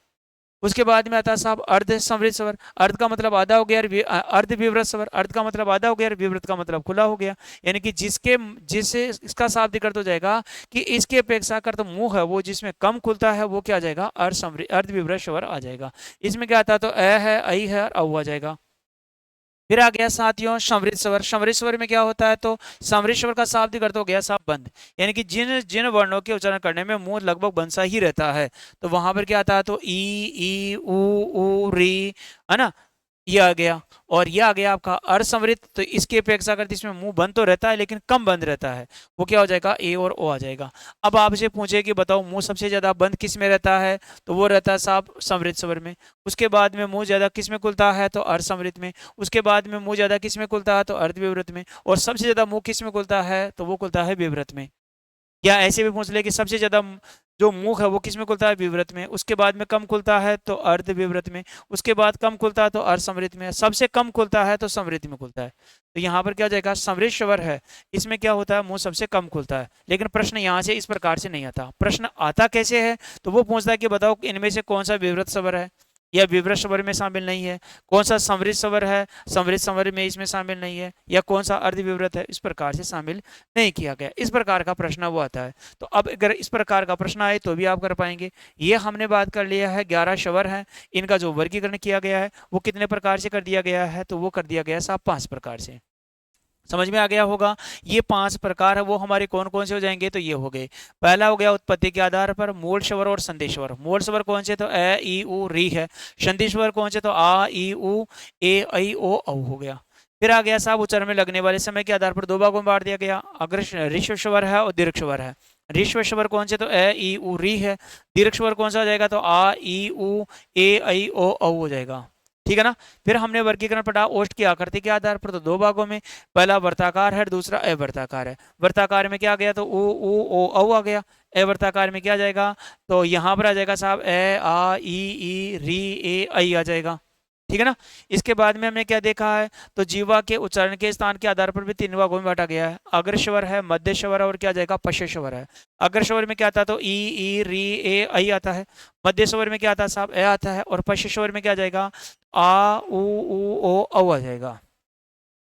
उसके बाद में आता है साहब अर्ध समृद्ध स्वर। अर्ध का मतलब आधा हो गया, अर्ध विवृत स्वर। अर्ध का मतलब आधा हो गया, विवृत का मतलब खुला हो गया। यानी कि जिससे इसका शाब्दिक अर्थ हो जाएगा कि इसकी अपेक्षा कर तो मुंह है वो जिसमें कम खुलता है वो क्या आ जाएगा? अर्ध विवृत स्वर आ जाएगा। इसमें क्या आता है? तो अ है, आई है और औ आ जाएगा। फिर आ गया साथियों समृद्ध स्वर। समृद्ध स्वर में क्या होता है? तो समृद्ध स्वर का शाब्दिक अर्थ हो गया साहब बंद। यानी कि जिन जिन वर्णों के उच्चारण करने में मुंह लगभग बंद सा ही रहता है तो वहां पर क्या आता है? तो ई ऊ री, है ना, ये आ गया। और ये आ गया आपका असमृद्ध। तो इसकी अपेक्षा करते इसमें मुंह बंद तो रहता है लेकिन कम बंद रहता है, वो क्या हो जाएगा? ए और ओ आ जाएगा। अब आपसे पूछे कि बताओ मुंह सबसे ज्यादा बंद किस में रहता है? तो वो रहता है साहब समृद्ध स्वर में। उसके बाद में मुंह ज्यादा किस में खुलता है? तो अर्धसमृद्ध में। उसके बाद में मुंह ज्यादा किस में खुलता है? तो अर्धविवृत में। और सबसे ज्यादा मुंह किस में खुलता है? तो वो खुलता है विवृत में। या ऐसे भी पूछ ले कि सबसे ज्यादा जो मुंह है वो किस में खुलता है? विवृत में। उसके बाद में कम खुलता है तो अर्ध विवृत में। उसके बाद कम खुलता है तो अर्ध समृद्ध में। सबसे कम खुलता है तो समृद्ध में खुलता है। तो यहाँ पर क्या हो जाएगा? समृद्ध स्वर है, इसमें क्या होता है? मुंह सबसे कम खुलता है। लेकिन प्रश्न यहाँ से इस प्रकार से नहीं आता। प्रश्न आता कैसे है? तो वो पूछता है कि बताओ इनमें से कौन सा विवृत स्वर है या विवृत स्वर में शामिल नहीं है, कौन सा समृद्ध स्वर है समृद्ध स्वर में इसमें शामिल नहीं है, या कौन सा अर्ध विवृत है इस प्रकार से शामिल नहीं किया गया। इस प्रकार का प्रश्न वो आता है। तो अब अगर इस प्रकार का प्रश्न आए तो भी आप कर पाएंगे। ये हमने बात कर लिया है 11 स्वर है, इनका जो वर्गीकरण किया गया है वो कितने प्रकार से कर दिया गया है? तो वो कर दिया गया साहब 5 प्रकार से। समझ में आ गया होगा। ये 5 प्रकार है वो हमारे कौन कौन से हो जाएंगे, तो ये हो गए। पहला हो गया उत्पत्ति के आधार पर मूल स्वर और संधि स्वर। मूल स्वर कौन से, तो ए ई उ री है। संधि स्वर कौन से, तो आ ई उ ए ऐ ओ औ हो गया। फिर आ गया साहब उच्चारण में लगने वाले समय के आधार पर 2 भागों में बांट दिया गया। अगर ऋश्व स्वर है और दीर्घ स्वर है। ऋश्व स्वर कौन से, तो ए ई उ री है। दीर्घ स्वर कौन सा हो जाएगा, तो आ ई उ ए ऐ ओ औ हो जाएगा। ठीक है ना। फिर हमने वर्गीकरण पढ़ा ओष्ठ की आकृति के आधार पर, तो 2 भागों में। पहला वर्ताकार है, दूसरा अवर्ताकार है। वर्ताकार में क्या आ गया, तो उ उ ओ औ आ गया। अवर्ताकार में क्या आ जाएगा, तो यहां पर आ जाएगा साहब ए आ ई री ए ऐ आ जाएगा। ठीक है ना। इसके बाद में हमने क्या देखा है, तो जीवा के उच्चारण के स्थान के आधार पर भी 3 भागों में बांटा गया है। अग्र स्वर है, मध्य स्वर है और क्या जाएगा, पश्च स्वर है। अग्र स्वर में क्या आता है, तो ई री ए ऐ आता है। मध्य स्वर में क्या आता है साहब, ए आता है। और पश्च स्वर में क्या जाएगा, आ उ ओ औ आ जाएगा।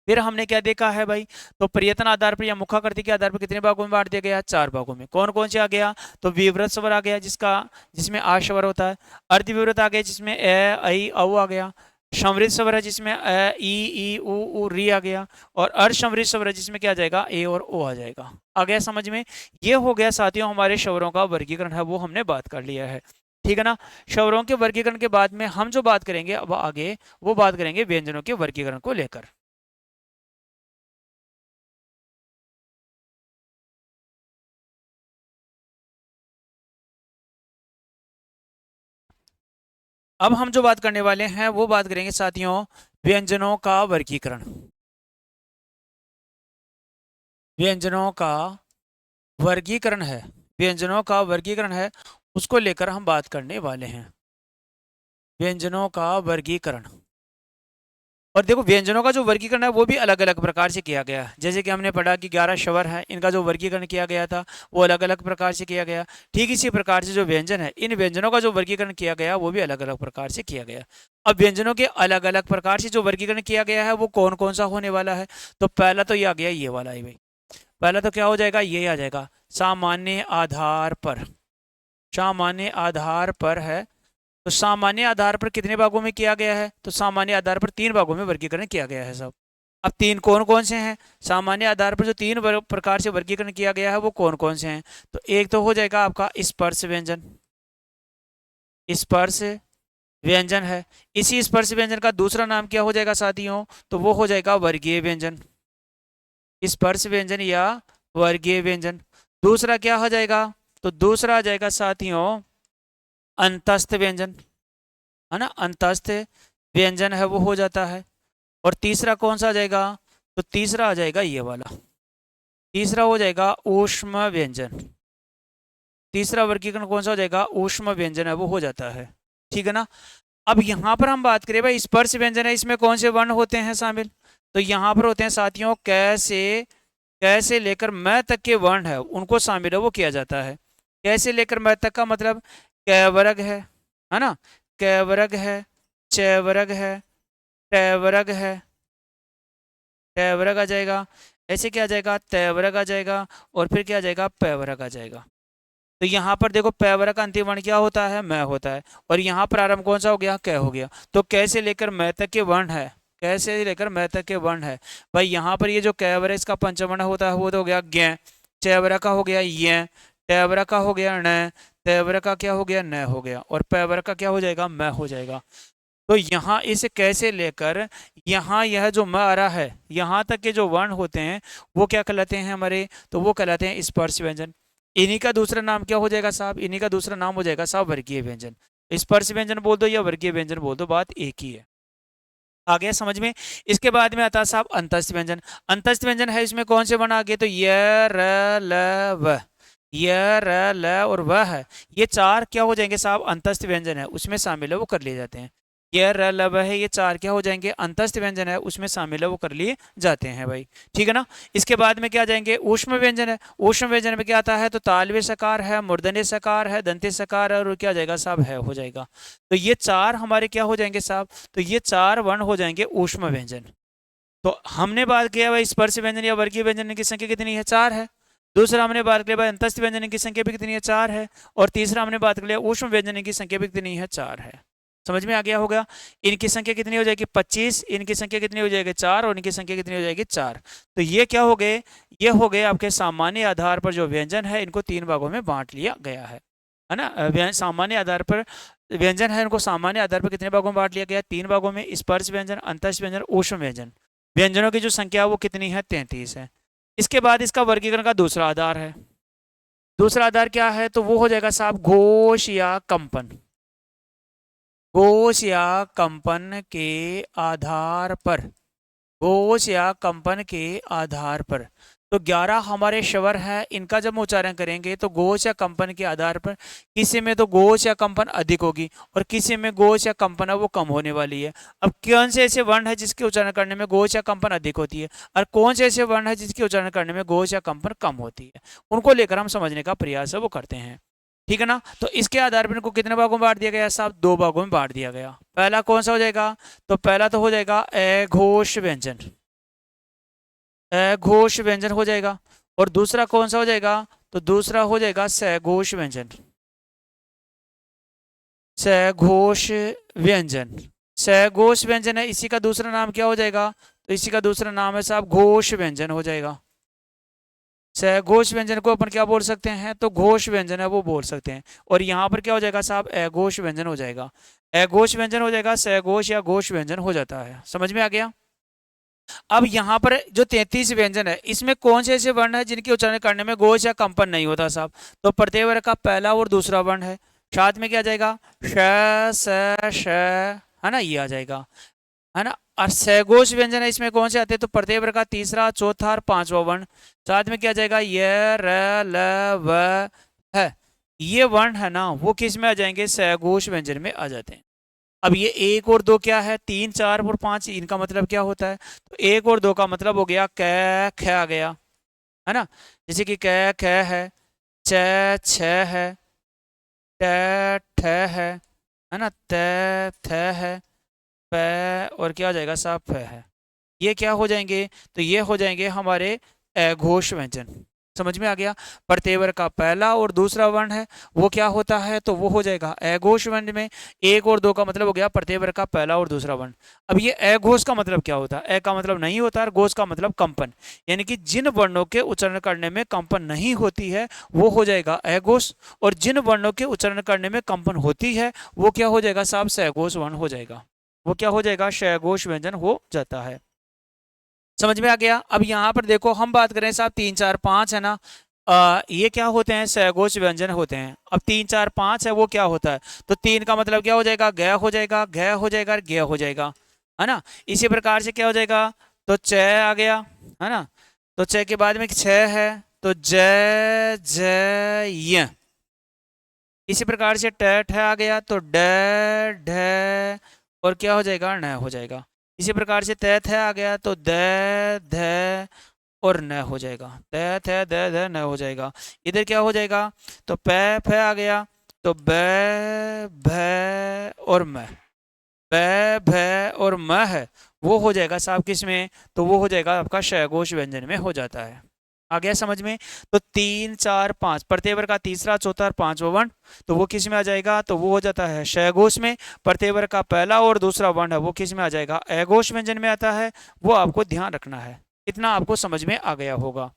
फिर हमने क्या देखा है भाई, तो प्रयत्न आधार पर या मुखाकृति के आधार पर कितने भागों में बांट दिया गया, 4 भागों में। कौन कौन से आ गया, तो विवृत स्वर आ गया जिसमें आ स्वर होता है। अर्धविवृत आ गया जिसमें ए ऐ औ आ गया। संवृत स्वर है जिसमें ई उ री आ गया। और अर्धसंवृत स्वर है जिसमें क्या आ जाएगा, ए और ओ आ जाएगा। आ गया समझ में। ये हो गया साथियों हमारे स्वरों का वर्गीकरण है वो हमने बात कर लिया है। ठीक है ना। स्वरों के वर्गीकरण के बाद में हम जो बात करेंगे अब आगे, वो बात करेंगे व्यंजनों के वर्गीकरण को लेकर। अब हम जो बात करने वाले हैं वो बात करेंगे साथियों व्यंजनों का वर्गीकरण। व्यंजनों का वर्गीकरण है, व्यंजनों का वर्गीकरण है, उसको लेकर हम बात करने वाले हैं। व्यंजनों का वर्गीकरण। और देखो व्यंजनों का जो वर्गीकरण है वो भी अलग अलग प्रकार से किया गया है। जैसे कि हमने पढ़ा कि 11 स्वर है, इनका जो वर्गीकरण किया गया था वो अलग अलग प्रकार से किया गया। ठीक इसी प्रकार से जो व्यंजन है, इन व्यंजनों का जो वर्गीकरण किया गया वो भी अलग अलग प्रकार से किया गया। अब व्यंजनों के अलग अलग प्रकार से जो वर्गीकरण किया गया है वो कौन कौन सा होने वाला है, तो पहला तो ये आ गया, ये वाला है भाई। पहला तो क्या हो जाएगा, ये आ जाएगा सामान्य आधार पर। सामान्य आधार पर है, तो सामान्य आधार पर कितने भागों में किया गया है, तो सामान्य आधार पर 3 भागों में वर्गीकरण किया गया है सब। अब 3 कौन कौन से हैं, सामान्य आधार पर जो 3 प्रकार से वर्गीकरण किया गया है वो कौन कौन से हैं, तो एक तो हो जाएगा आपका स्पर्श व्यंजन। स्पर्श व्यंजन है। इसी स्पर्श व्यंजन का दूसरा नाम क्या हो जाएगा साथियों, तो वो हो जाएगा वर्गीय व्यंजन। स्पर्श व्यंजन या वर्गीय व्यंजन। दूसरा क्या हो जाएगा, तो दूसरा आ जाएगा साथियों अंतस्थ व्यंजन, है ना। अंतस्थ व्यंजन है वो हो जाता है। और तीसरा कौन सा आ जाएगा, तो तीसरा आ जाएगा ये वाला। तीसरा हो जाएगा ऊष्म व्यंजन। तीसरा वर्गीकरण कौन सा हो जाएगा, ऊष्म व्यंजन है वो हो जाता है। ठीक है ना। अब यहाँ पर हम बात करें भाई स्पर्श व्यंजन है, इसमें कौन से वर्ण होते हैं शामिल, तो यहाँ पर होते हैं साथियों कैसे लेकर मैं तक के वर्ण है उनको शामिल है वो किया जाता है। कैसे लेकर मैं तक का मतलब कैवर्ग है ना। कैवर्ग है, चैवर्ग है, टैवर्ग है, टैवर्ग आ जाएगा। ऐसे क्या आ जाएगा, तैवर्ग आ जाएगा। और फिर क्या आ जाएगा, पैवर्ग आ जाएगा। तो यहाँ पर देखो पैवर्ग का अंतिम वर्ण क्या होता है, मैं होता है। और यहाँ प्रारंभ कौन सा हो गया, कै हो गया। तो कैसे लेकर मैं तक के वर्ण है, कैसे लेकर मैं तक के वर्ण है भाई। यहाँ पर ये जो कैवर्ग इसका पंचवर्ण होता है वो तो हो गया ज्ञ। चैवर्ग का हो गया य। टैवर्ग का हो गया न। तैवर्ग का क्या हो गया, न हो गया। और पैवर्ग का क्या हो जाएगा, मैं हो जाएगा। तो यहाँ इसे कैसे लेकर यहाँ यह जो म आ रहा है यहाँ तक के जो वर्ण होते हैं वो क्या कहलाते हैं हमारे, तो वो कहलाते हैं स्पर्श व्यंजन। इन्हीं का दूसरा नाम क्या हो जाएगा साहब, इन्हीं का दूसरा नाम हो जाएगा साहब वर्गीय व्यंजन। स्पर्श व्यंजन बोल दो या वर्गीय व्यंजन बोल दो, बात एक ही है। आ गया समझ में। इसके बाद में आता है साहब अंतस्थ व्यंजन। अंतस्थ व्यंजन है, इसमें कौन से वर्ण आ गए, तो य र ल व। य र ल और व है, ये 4 क्या हो जाएंगे साहब, अंतस्थ व्यंजन है उसमें शामिल है वो कर लिए जाते हैं। ये र ल व है, ये 4 क्या हो जाएंगे, अंतस्थ व्यंजन है उसमें शामिल है वो कर लिए जाते हैं भाई। ठीक है ना। इसके बाद में क्या जाएंगे, ऊष्म व्यंजन है। ऊष्म व्यंजन में क्या आता है, तो तालव्य सकार है, मूर्धन्य सकार है, दंत्य सकार है और क्या जाएगा साहब, है हो जाएगा। तो ये 4 हमारे क्या हो जाएंगे साहब, तो ये 4 वर्ण हो जाएंगे ऊष्म व्यंजन। तो हमने बात किया भाई स्पर्श व्यंजन या वर्गीय व्यंजन की संख्या कितनी है, 4 है। दूसरा हमने बात किया भाई अंतस्थ व्यंजन की संख्या भी कितनी है, 4 है। और तीसरा हमने बात कर लिया ऊष्म व्यंजन की संख्या भी कितनी है, 4 है। समझ में आ गया होगा। इनकी संख्या कितनी हो जाएगी 25, इनकी संख्या कितनी हो जाएगी 4 और इनकी संख्या कितनी हो जाएगी 4। तो ये क्या हो गए, ये हो गए आपके सामान्य आधार पर जो व्यंजन है इनको 3 भागों में बांट लिया गया है ना। सामान्य आधार पर व्यंजन है इनको सामान्य आधार पर कितने भागों में बांट लिया गया, 3 भागों में। स्पर्श व्यंजन, अंतःस्थ व्यंजन, ऊष्म व्यंजन। व्यंजनों की जो संख्या वो कितनी है 33 है। इसके बाद इसका वर्गीकरण का दूसरा आधार है। दूसरा आधार क्या है, तो वो हो जाएगा साहब घोष या कंपन। घोष या कंपन के आधार पर, घोष या कंपन के आधार पर। तो 11 हमारे स्वर है, इनका जब हम उच्चारण करेंगे तो घोष या कंपन के आधार पर किसी में तो घोष या कंपन अधिक होगी और किसी में घोष या कंपन है वो कम होने वाली है। अब कौन से ऐसे वर्ण है जिसके उच्चारण करने में घोष या कंपन अधिक होती है और कौन से ऐसे वर्ण है जिसके उच्चारण करने में घोष या कंपन कम होती है, उनको लेकर हम समझने का प्रयास है वो करते हैं। ठीक है ना। तो इसके आधार पर इनको कितने भागों में बांट दिया गया साहब, 2 भागों में बांट दिया गया। पहला कौन सा हो जाएगा, तो पहला तो हो जाएगा अघोष व्यंजन, अघोष व्यंजन हो जाएगा। और दूसरा कौन सा हो जाएगा, तो दूसरा हो जाएगा सघोष व्यंजन, सघोष व्यंजन। सघोष व्यंजन है, इसी का दूसरा नाम क्या हो जाएगा, तो इसी का दूसरा नाम है साहब घोष व्यंजन हो जाएगा। सघोष व्यंजन को अपन क्या बोल सकते हैं, तो घोष व्यंजन है वो बोल सकते हैं। और यहाँ पर क्या हो जाएगा साहब, अघोष व्यंजन हो जाएगा। अघोष व्यंजन हो जाएगा, सघोष या घोष व्यंजन हो जाता है। समझ में आ गया। अब यहाँ पर जो 33 व्यंजन है इसमें कौन से ऐसे वर्ण है जिनके उच्चारण करने में घोष या कंपन नहीं होता साहब, तो प्रत्यय वर्ग का पहला और दूसरा वर्ण है। साथ में क्या जाएगा, श स श, है ना, ये आ जाएगा, है ना। और सघोष व्यंजन है, इसमें कौन से आते हैं, तो प्रत्यय वर्ग का तीसरा, चौथा और पांचवा वर्ण। साथ में क्या जाएगा, य र ल व है, ये वर्ण है ना वो किस में आ जाएंगे, सघोष व्यंजन में आ जाते हैं। अब ये 1 और 2 क्या है, 3 4 और 5, इनका मतलब क्या होता है, तो 1 और 2 का मतलब हो गया क ख आ गया, है ना। जैसे कि क ख है, च छ है, ट ठ है ना, त थ है, प और क्या हो जाएगा साहब फ है। ये क्या हो जाएंगे, तो ये हो जाएंगे हमारे अघोष व्यंजन। समझ में आ गया। प्रत्यय वर्ग का पहला और दूसरा वर्ण है वो क्या होता है, तो वो हो जाएगा अघोष वर्ण में। 1 और 2 का मतलब हो गया प्रत्यय वर्ग का पहला और दूसरा वर्ण। अब ये अघोष का मतलब क्या होता है, अ का मतलब नहीं होता और घोष का मतलब कंपन, यानी कि जिन वर्णों के उच्चारण करने में कंपन नहीं होती है वो हो जाएगा अघोष, और जिन वर्णों के उच्चारण करने में कंपन होती है वो क्या हो जाएगा साहब, सघोष वर्ण हो जाएगा। वो क्या हो जाएगा, सघोष व्यंजन हो जाता है। समझ में आ गया। अब यहाँ पर देखो हम बात करें साहब 3 4 5 है ना, ये क्या होते हैं, सघोष व्यंजन होते हैं। अब 3 4 5 है वो क्या होता है, तो 3 का मतलब क्या हो जाएगा, ग हो जाएगा, घ हो जाएगा, ग हो जाएगा, है ना। इसी प्रकार से क्या हो जाएगा, तो च आ गया, है ना। तो च के बाद में छ है, तो ज ज य। इसी प्रकार से ट ठ आ गया, तो ड ढ और क्या हो जाएगा, न हो जाएगा। इसी प्रकार से त थ आ गया, तो द ध और न हो जाएगा, त थ द ध न हो जाएगा। इधर क्या हो जाएगा, तो प फ आ गया, तो ब भ और म, ब भ और म है वो हो जाएगा साहब किस में, तो वो हो जाएगा आपका सघोष व्यंजन में हो जाता है। आ गया समझ में। तो 3 4 5 प्रत्यय वर्ग का तीसरा, चौथा और पांचवा वर्ण, तो वो किस में आ जाएगा, तो वो हो जाता है सघोष में। प्रत्यय वर्ग का पहला और दूसरा वर्ण है वो किस में आ जाएगा, अघोष व्यंजन में आता है। वो आपको ध्यान रखना है, इतना आपको समझ में आ गया होगा।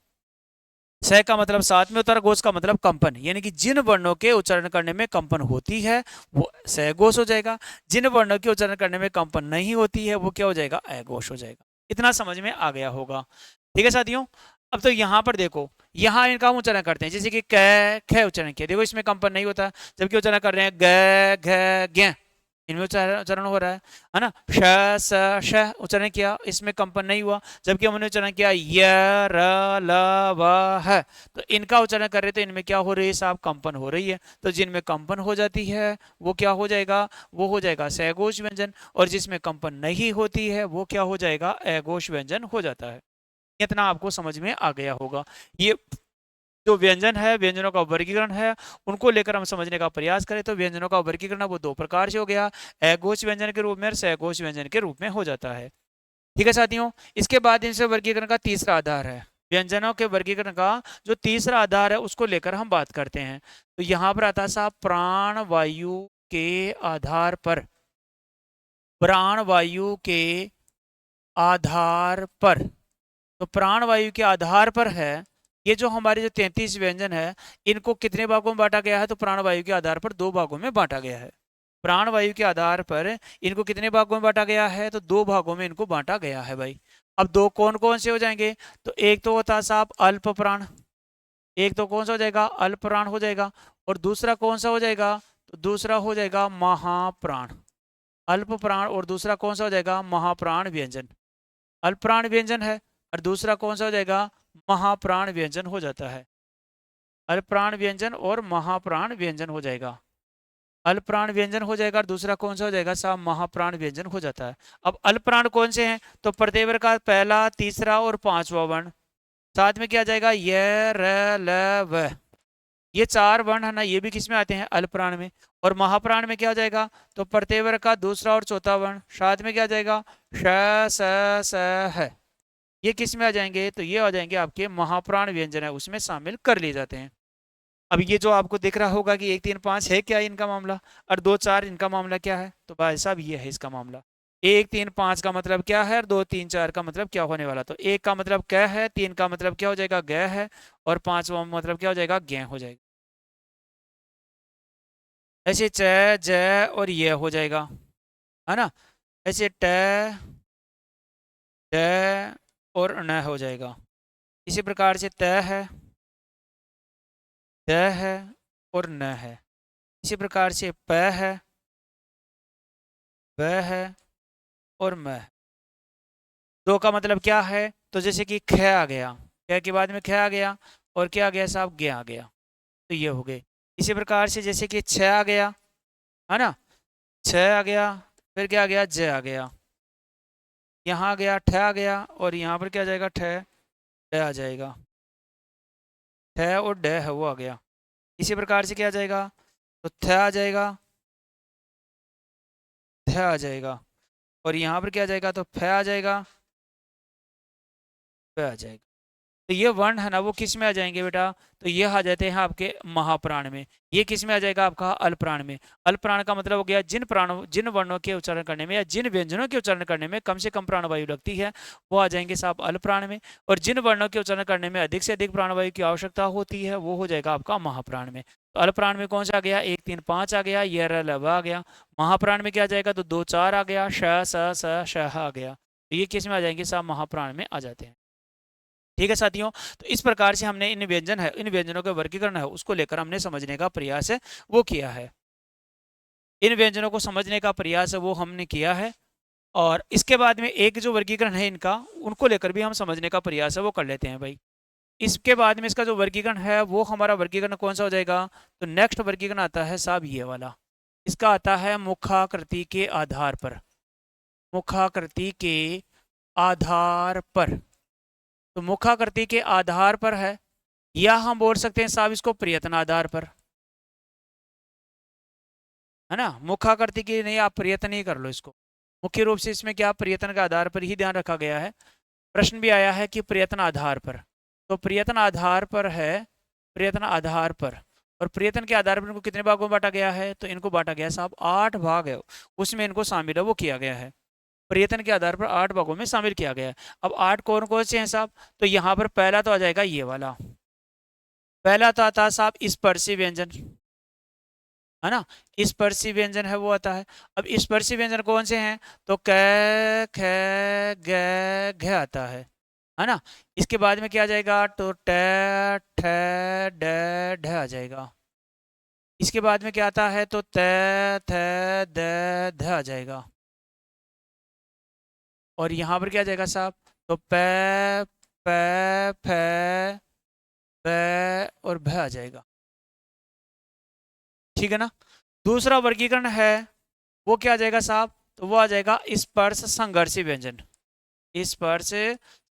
स का मतलब साथ में होता है, घोष का मतलब कंपन, यानी कि जिन वर्णों के उच्चारण करने में कंपन होती है वो सघोष हो जाएगा, जिन वर्णों के उच्चारण करने में कंपन नहीं होती है वो क्या हो जाएगा, अघोष हो जाएगा। इतना समझ में आ गया होगा। ठीक है साथियों। अब तो यहाँ पर देखो, यहाँ इनका हम उच्चारण करते हैं, जैसे कि क ख उच्चारण किया, देखो इसमें कंपन नहीं होता, जबकि उच्चारण कर रहे हैं ग घ ज्ञ, इनमें उच्चारण हो रहा है ना। श स श उच्चारण किया, इसमें कंपन नहीं हुआ, जबकि हमने उच्चारण किया य र ल व ह, तो इनका उच्चारण कर रहे तो इनमें क्या हो रही है साहब, कंपन हो रही है। तो जिनमें कंपन हो जाती है वो क्या हो जाएगा, वो हो जाएगा सघोष व्यंजन, और जिसमें कंपन नहीं होती है वो क्या हो जाएगा, अघोष व्यंजन हो जाता है। इतना आपको समझ में आ गया होगा। ये जो व्यंजन है, व्यंजनों का वर्गीकरण है, उनको लेकर हम समझने का प्रयास करें तो व्यंजनों का वर्गीकरण वो 2 प्रकार से हो गया, अघोष व्यंजन के रूप में और सघोष व्यंजन के रूप में हो जाता है। ठीक है साथियों। इसके बाद इनसे वर्गीकरण का तीसरा आधार है, व्यंजनों के वर्गीकरण का जो तीसरा आधार है उसको लेकर हम बात करते हैं। तो यहाँ पर आता है साहब प्राण वायु के आधार पर, प्राणवायु के आधार पर, तो प्राणवायु के आधार पर है ये जो हमारे जो 33 व्यंजन है, इनको कितने भागों में बांटा गया है? तो प्राणवायु के आधार पर 2 भागों में बांटा गया है। प्राणवायु के आधार पर इनको कितने भागों में बांटा गया है? तो 2 भागों में इनको बांटा गया है भाई। अब 2 कौन कौन से हो जाएंगे? तो एक तो होता है साहब अल्प प्राण, एक तो कौन सा हो जाएगा? अल्प प्राण हो जाएगा। और दूसरा कौन सा हो जाएगा? तो दूसरा हो जाएगा महाप्राण। अल्प प्राण और दूसरा कौन सा हो जाएगा? महाप्राण व्यंजन। अल्प प्राण व्यंजन है और दूसरा कौन सा हो जाएगा? महाप्राण व्यंजन हो जाता है। अल्प प्राण व्यंजन और महाप्राण व्यंजन हो जाएगा। अल्प प्राण व्यंजन हो जाएगा और दूसरा कौन सा हो जाएगा साहब? महाप्राण व्यंजन हो जाता है। अब अल्प प्राण कौन से हैं? तो प्रत्यय का पहला, तीसरा और पांचवा वर्ण, साथ में क्या जाएगा? य, र, ल, व, ये 4 वर्ण है ना, ये भी किस में आते हैं? अल्प प्राण में। और महाप्राण में क्या हो जाएगा? तो प्रत्यय का दूसरा और चौथा वर्ण, साथ में क्या जाएगा? श, स, स, है, ये किस में आ जाएंगे? तो ये आ जाएंगे आपके महाप्राण व्यंजन है उसमें शामिल कर लिए जाते हैं। अब ये जो आपको दिख रहा होगा कि 1 3 5 है क्या इनका मामला, और 2 4 इनका मामला क्या है? तो भाई साहब ये है इसका मामला। 1 3 5 का मतलब क्या है और 2 3 4 का मतलब क्या होने वाला? तो 1 का मतलब क है, 3 का मतलब क्या हो जाएगा? ग है, और 5वां मतलब क्या हो जाएगा? ग हो जाएगा। ऐसे च, ज और ये हो जाएगा, है ना। ऐसे ट, ड और न हो जाएगा। इसी प्रकार से त है, द है और न है। इसी प्रकार से प है, ब है और म है। 2 का मतलब क्या है? तो जैसे कि ख आ गया, ख के बाद में ख आ गया, और क्या आ गया साहब? ग आ गया, तो ये हो गए। इसी प्रकार से जैसे कि छ आ गया, है ना, छ आ गया, फिर क्या आ गया? ज आ गया, यहाँ आ गया ठ आ गया, और यहाँ पर क्या आ जाएगा? ठ, ड आ जाएगा। ठ और ड है वो आ गया। इसी प्रकार से क्या आ जाएगा? तो थ आ जाएगा, ध आ जाएगा, और यहाँ पर क्या आ जाएगा? तो फ आ जाएगा, फ आ जाएगा। तो ये वर्ण है ना वो किस में आ जाएंगे बेटा? तो ये आ जाते हैं आपके महाप्राण में। ये किस में आ जाएगा? आपका अल्प प्राण में। अल्प प्राण का मतलब हो गया जिन वर्णों के उच्चारण करने में या जिन व्यंजनों के उच्चारण करने में कम से कम प्राणवायु लगती है, वो आ जाएंगे साहब अल्प प्राण में। और जिन वर्णों के उच्चारण करने में अधिक से अधिक प्राणवायु की आवश्यकता होती है, वो हो जाएगा आपका महाप्राण में। तो अल्प प्राण में कौन सा आ गया? 1 3 5 आ गया, ये र, ल, व आ गया। महाप्राण में क्या आ जाएगा? तो 2 4 आ गया, श, स, श आ गया। तो ये किस में आ जाएंगे साहब? महाप्राण में आ जाते हैं। ठीक है साथियों, तो इस प्रकार से हमने इन व्यंजन है, इन व्यंजनों का वर्गीकरण है उसको लेकर हमने समझने का प्रयास है वो किया है। इन व्यंजनों को समझने का प्रयास है वो हमने किया है। और इसके बाद में एक जो वर्गीकरण है इनका, उनको लेकर भी हम समझने का प्रयास है वो कर लेते हैं भाई। इसके बाद में इसका जो वर्गीकरण है वो हमारा वर्गीकरण कौन सा हो जाएगा? तो नेक्स्ट वर्गीकरण आता है साहब ये वाला। इसका आता है मुखाकृति के आधार पर। मुखाकृति के आधार पर, तो मुखाकृति के आधार पर है, या हम बोल सकते हैं साहब इसको प्रयत्न आधार पर, है ना। मुखाकृति की नहीं, आप प्रयत्न ही कर लो इसको। मुख्य रूप से इसमें क्या प्रयत्न के आधार पर ही ध्यान रखा गया है। प्रश्न भी आया है कि प्रयत्न आधार पर, तो प्रयत्न आधार पर है, प्रयत्न आधार पर। और प्रयत्न के आधार पर इनको कितने भागों में बांटा गया है? तो इनको बांटा गया साहब 8 भाग है, उसमें इनको शामिल है वो किया गया है। प्रयत्न के आधार पर 8 भागों में शामिल किया गया है। अब 8 कौन कौन से हैं साहब? तो यहाँ पर पहला तो आ जाएगा ये वाला, पहला तो आता है साहब स्पर्शी व्यंजन, है ना। स्पर्शी व्यंजन है वो आता है। अब स्पर्शी व्यंजन कौन से हैं? तो क, ख, ग, घ आता है ना। इसके बाद में क्या आ जाएगा? तो ट, ठ, ड, ढ आ जाएगा। इसके बाद में क्या आता है? तो त, थ, द, ध आ जाएगा। और यहाँ पर क्या आ जाएगा साहब? तो प, फ, ब और भ आ जाएगा। ठीक है ना। दूसरा वर्गीकरण है वो क्या आ जाएगा साहब? तो वो आ जाएगा स्पर्श संघर्षी व्यंजन। स्पर्श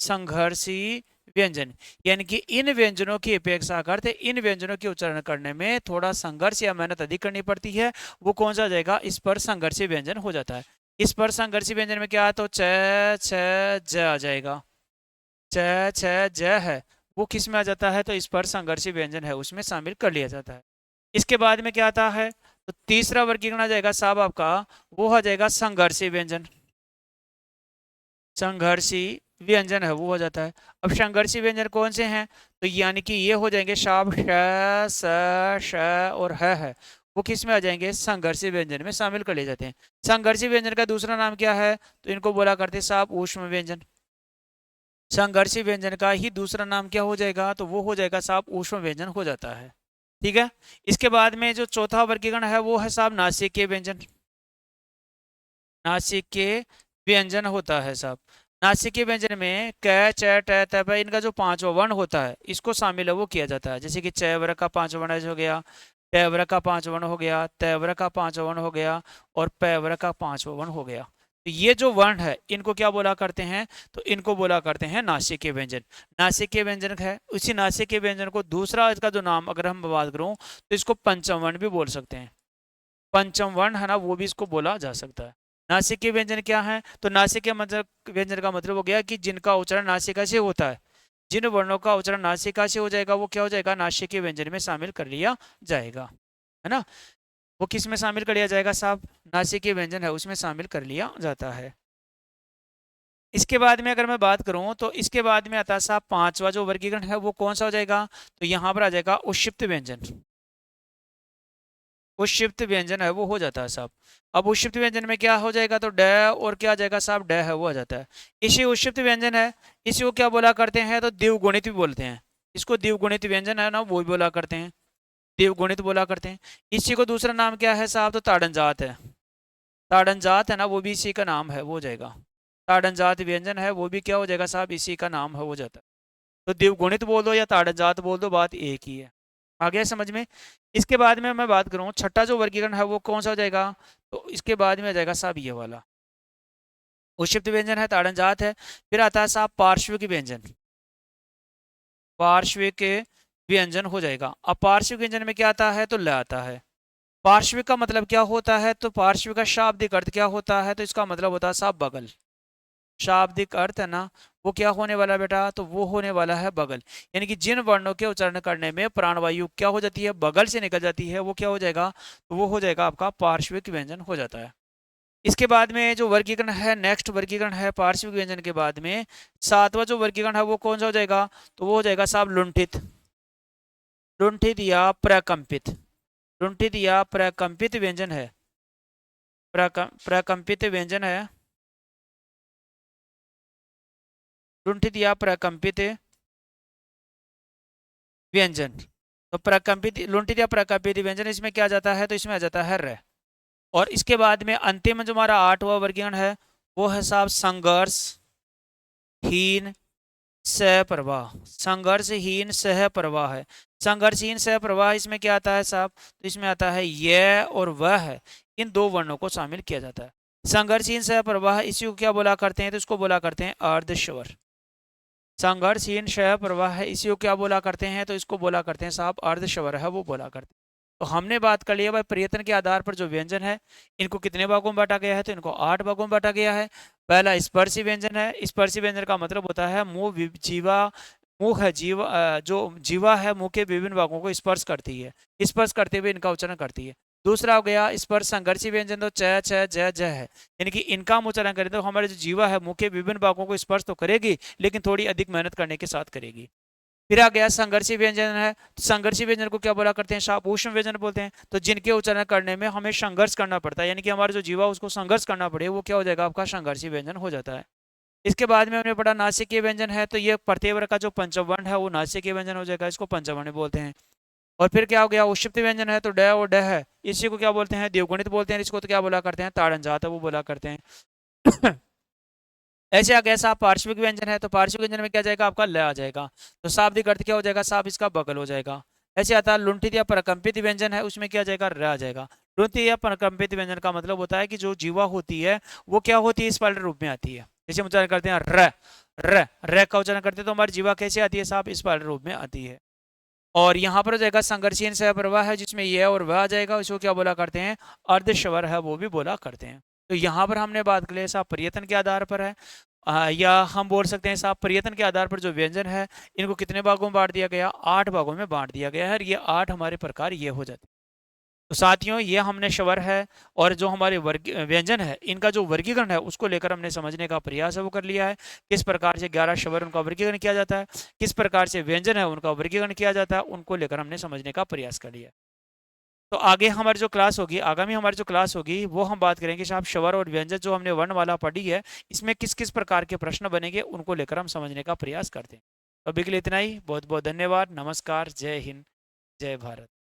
संघर्षी व्यंजन, यानी कि इन व्यंजनों की अपेक्षा करते इन व्यंजनों के उच्चारण करने में थोड़ा संघर्ष या मेहनत अधिक करनी पड़ती है, वो कौन सा आ जाएगा? स्पर्श संघर्षी व्यंजन हो जाता है। स्पर्श संघर्षी व्यंजन में क्या है? तो च, छ, ज आ जाएगा। च, छ, ज है वो किस में आ जाता है? तो स्पर्श संघर्षी व्यंजन है उसमें शामिल कर लिया जाता है। इसके बाद में क्या आता है? तो तीसरा वर्गीकरण आ जाएगा साहब आपका, वो आ जाएगा संघर्षी व्यंजन। संघर्षी व्यंजन है वो हो जाता है। अब संघर्षी व्यंजन कौन से हैं, तो यानी कि ये हो जाएंगे शाब श, स, श और है वो किस में आ जाएंगे, संघर्षी व्यंजन में शामिल कर लिए जाते हैं। संघर्षी व्यंजन का दूसरा नाम क्या है, तो इनको बोला करते हैं साहब ऊष्म व्यंजन। संघर्षी व्यंजन का ही दूसरा नाम क्या हो जाएगा, तो वो हो जाएगा साहब ऊष्म व्यंजन हो जाता है। ठीक है। इसके बाद में जो चौथा वर्गीकरण है वो है साहब नासिकीय व्यंजन। नासिकीय व्यंजन होता है साहब। नासिकीय व्यंजन में क, च, ट, त, प इनका जो पांचवा वर्ण होता है इसको शामिल है वो किया जाता है। जैसे कि च वर्ग का पांचवा वर्ण हो गया, ट वर्ग का पांचवा वर्ण हो गया, त वर्ग का पांचवा वर्ण हो गया और प वर्ग का पांचवा वर्ण हो गया। तो ये जो वर्ण है इनको क्या बोला करते हैं, तो इनको बोला करते हैं नासिकीय व्यंजन। नासिकीय व्यंजन है, उसी नासिकीय व्यंजन को दूसरा इसका जो नाम अगर हम बात करूं तो इसको पंचम वर्ण भी बोल सकते हैं। पंचम वर्ण है ना, वो भी इसको बोला जा सकता है। नासिकीय व्यंजन क्या है, तो नासिकीय मतलब व्यंजन का मतलब हो गया कि जिनका उच्चारण नासिका से होता है। जिन वर्णों का उच्चारण नासिका से हो जाएगा वो क्या हो जाएगा, नासिकीय व्यंजन में शामिल कर लिया जाएगा, है ना। वो किस में शामिल कर लिया जाएगा साहब, नासिकीय व्यंजन है उसमें शामिल कर लिया जाता है। इसके बाद में अगर मैं बात करूं तो इसके बाद में आता है साहब पांचवा जो वर्गीकरण है वो कौन सा हो जाएगा, तो यहाँ पर आ जाएगा उक्षिप्त व्यंजन। उक्षिप्त व्यंजन है वो हो जाता है साहब। अब उक्षिप्त व्यंजन में क्या हो जाएगा, तो ड और क्या आ जाएगा साहब, ड है वो आ जाता है। इसी उक्षिप्त व्यंजन है, इसी को क्या बोला करते हैं, तो द्विगुणित भी बोलते हैं। इसको द्विगुणित व्यंजन है ना वो भी बोला करते हैं, द्विगुणित बोला करते हैं। इसी को दूसरा नाम क्या है साहब, तो ताड़नजात है। ताड़नजात है ना वो भी इसी का नाम है वो हो जाएगा। ताड़नजात व्यंजन है वो भी क्या हो जाएगा साहब, इसी का नाम है हो जाता है। तो द्विगुणित बोल दो या ताड़नजात बोल दो, बात एक ही है। आ गया समझ में। इसके बाद में मैं बात करूं छठा जो वर्गीकरण है वो कौन सा हो जाएगा, तो इसके बाद में आ जाएगा साहब ये वाला उक्षिप्त व्यंजन है, ताड़नजात है। फिर आता है साहब पार्श्विक व्यंजन। पार्श्विक व्यंजन हो जाएगा। अब पार्श्विक व्यंजन में क्या आता है, तो ल आता है। पार्श्विक का मतलब क्या होता है, तो पार्श्विक का शाब्दिक अर्थ क्या होता है, तो इसका मतलब होता है साहब बगल। शाब्दिक अर्थ है ना वो क्या होने वाला है बेटा, तो वो होने वाला है बगल। यानी कि जिन वर्णों के उच्चारण करने में प्राणवायु क्या हो जाती है, बगल से निकल जाती है, वो क्या हो जाएगा, तो वो हो जाएगा आपका पार्श्विक व्यंजन हो जाता है। इसके बाद में जो वर्गीकरण है, नेक्स्ट वर्गीकरण है पार्श्विक व्यंजन के बाद में सातवां जो वर्गीकरण है वो कौन सा हो जाएगा, तो वो हो जाएगा साहब लुंठित। लुंठित या प्रकंपित। लुंठित या प्रकंपित व्यंजन है। प्रकंपित व्यंजन है। लुंठित या प्रकंपित व्यंजन। तो प्रकंपित लुंठित या प्रकंपित व्यंजन इसमें क्या आ जाता है, तो इसमें आ जाता है र। और इसके बाद में अंतिम जो हमारा आठवां वर्गीकरण है वो है साहब संघर्षहीन सहप्रवाह। संघर्षहीन सहप्रवाह है। संघर्षहीन सहप्रवाह इसमें क्या आता है साहब, तो इसमें आता है यह और वह है, इन दो वर्णों को शामिल किया जाता है। संघर्षहीन सहप्रवाह इसी को क्या बोला करते हैं, तो इसको बोला करते हैं अर्धस्वर। संघर्षहीन क्षय प्रवाह है इसी को क्या बोला करते हैं, तो इसको बोला करते हैं साहब अर्धस्वर है वो बोला करते हैं। तो हमने बात कर लिया भाई प्रयत्न के आधार पर जो व्यंजन है इनको कितने भागों में बांटा गया है, तो इनको 8 भागों में बांटा गया है। पहला स्पर्शी व्यंजन है। स्पर्शी व्यंजन का मतलब होता है मुंह जीवा, मुंह है जीवा, जो जीवा है मुंह के विभिन्न भागों को स्पर्श करती है, स्पर्श करते हुए इनका उच्चारण करती है। दूसरा हो गया स्पर्श संघर्षी व्यंजन, तो च छ ज ज है, यानी कि इनका हम उच्चारण करें तो हमारे जो जीवा है मुंह के विभिन्न भागों को स्पर्श तो करेगी लेकिन थोड़ी अधिक मेहनत करने के साथ करेगी। फिर आ गया संघर्षी व्यंजन है। तो संघर्षी व्यंजन को क्या बोला करते हैं, शापूष्म व्यंजन बोलते हैं। तो जिनके उच्चारण करने में हमें संघर्ष करना पड़ता है, यानी कि हमारा जो जीवा उसको संघर्ष करना पड़े, वो क्या हो जाएगा आपका संघर्षी व्यंजन हो जाता है। इसके बाद में हमने पढ़ा नासिकीय व्यंजन है, तो ये प्रत्यय वर्ग का जो पंचम है वो नासिकीय व्यंजन हो जाएगा, इसको पंचम बोलते हैं। और फिर क्या हो गया उक्षिप्त व्यंजन है, तो ड और ड है इसी को क्या बोलते हैं, द्विगुणित बोलते हैं। इसको तो क्या बोला करते हैं, ताड़नजात है वो बोला करते हैं। ऐसे आ गया साहब पार्श्विक व्यंजन है, तो पार्श्विक व्यंजन में क्या जाएगा आपका ल आ जाएगा, तो शाब्दिक अर्थ क्या हो जाएगा साहब, इसका बगल हो जाएगा। ऐसे आता है लुंठित या प्रकंपित व्यंजन है, उसमें क्या जाएगा र आ जाएगा। लुंठित या प्रकंपित व्यंजन का मतलब होता है कि जो जीवा होती है वो क्या होती है, इस पलट रूप में आती है। जैसे हम उच्चारण करते हैं र र र का उच्चारण करते हैं तो हमारी जीवा कैसे आती है साहब, इस पलट रूप में आती है। और यहाँ पर हो जाएगा संघर्षहीन सहप्रवाह है जिसमें यह और वह आ जाएगा, इसको क्या बोला करते हैं, अर्धस्वर है वो भी बोला करते हैं। तो यहाँ पर हमने बात कर लिया साहब प्रयत्न के आधार पर है, या हम बोल सकते हैं साहब प्रयत्न के आधार पर जो व्यंजन है इनको कितने भागों में बांट दिया गया, 8 भागों में बांट दिया गया है। ये 8 हमारे प्रकार ये हो जाते हैं। तो साथियों ये हमने स्वर है और जो हमारे वर्ग व्यंजन है इनका जो वर्गीकरण है उसको लेकर हमने समझने का प्रयास है वो कर लिया है। किस प्रकार से 11 स्वर उनका वर्गीकरण किया जाता है, किस प्रकार से व्यंजन है उनका वर्गीकरण किया जाता है, उनको लेकर हमने समझने का प्रयास कर लिया। तो आगे हमारी जो क्लास होगी, आगामी हमारी जो क्लास होगी वो हम बात करेंगे साहब स्वर और व्यंजन जो हमने वर्ण वाला पढ़ी है इसमें किस किस प्रकार के प्रश्न बनेंगे उनको लेकर हम समझने का प्रयास करते हैं। तो अभी के लिए इतना ही। बहुत बहुत धन्यवाद। नमस्कार। जय हिंद। जय भारत।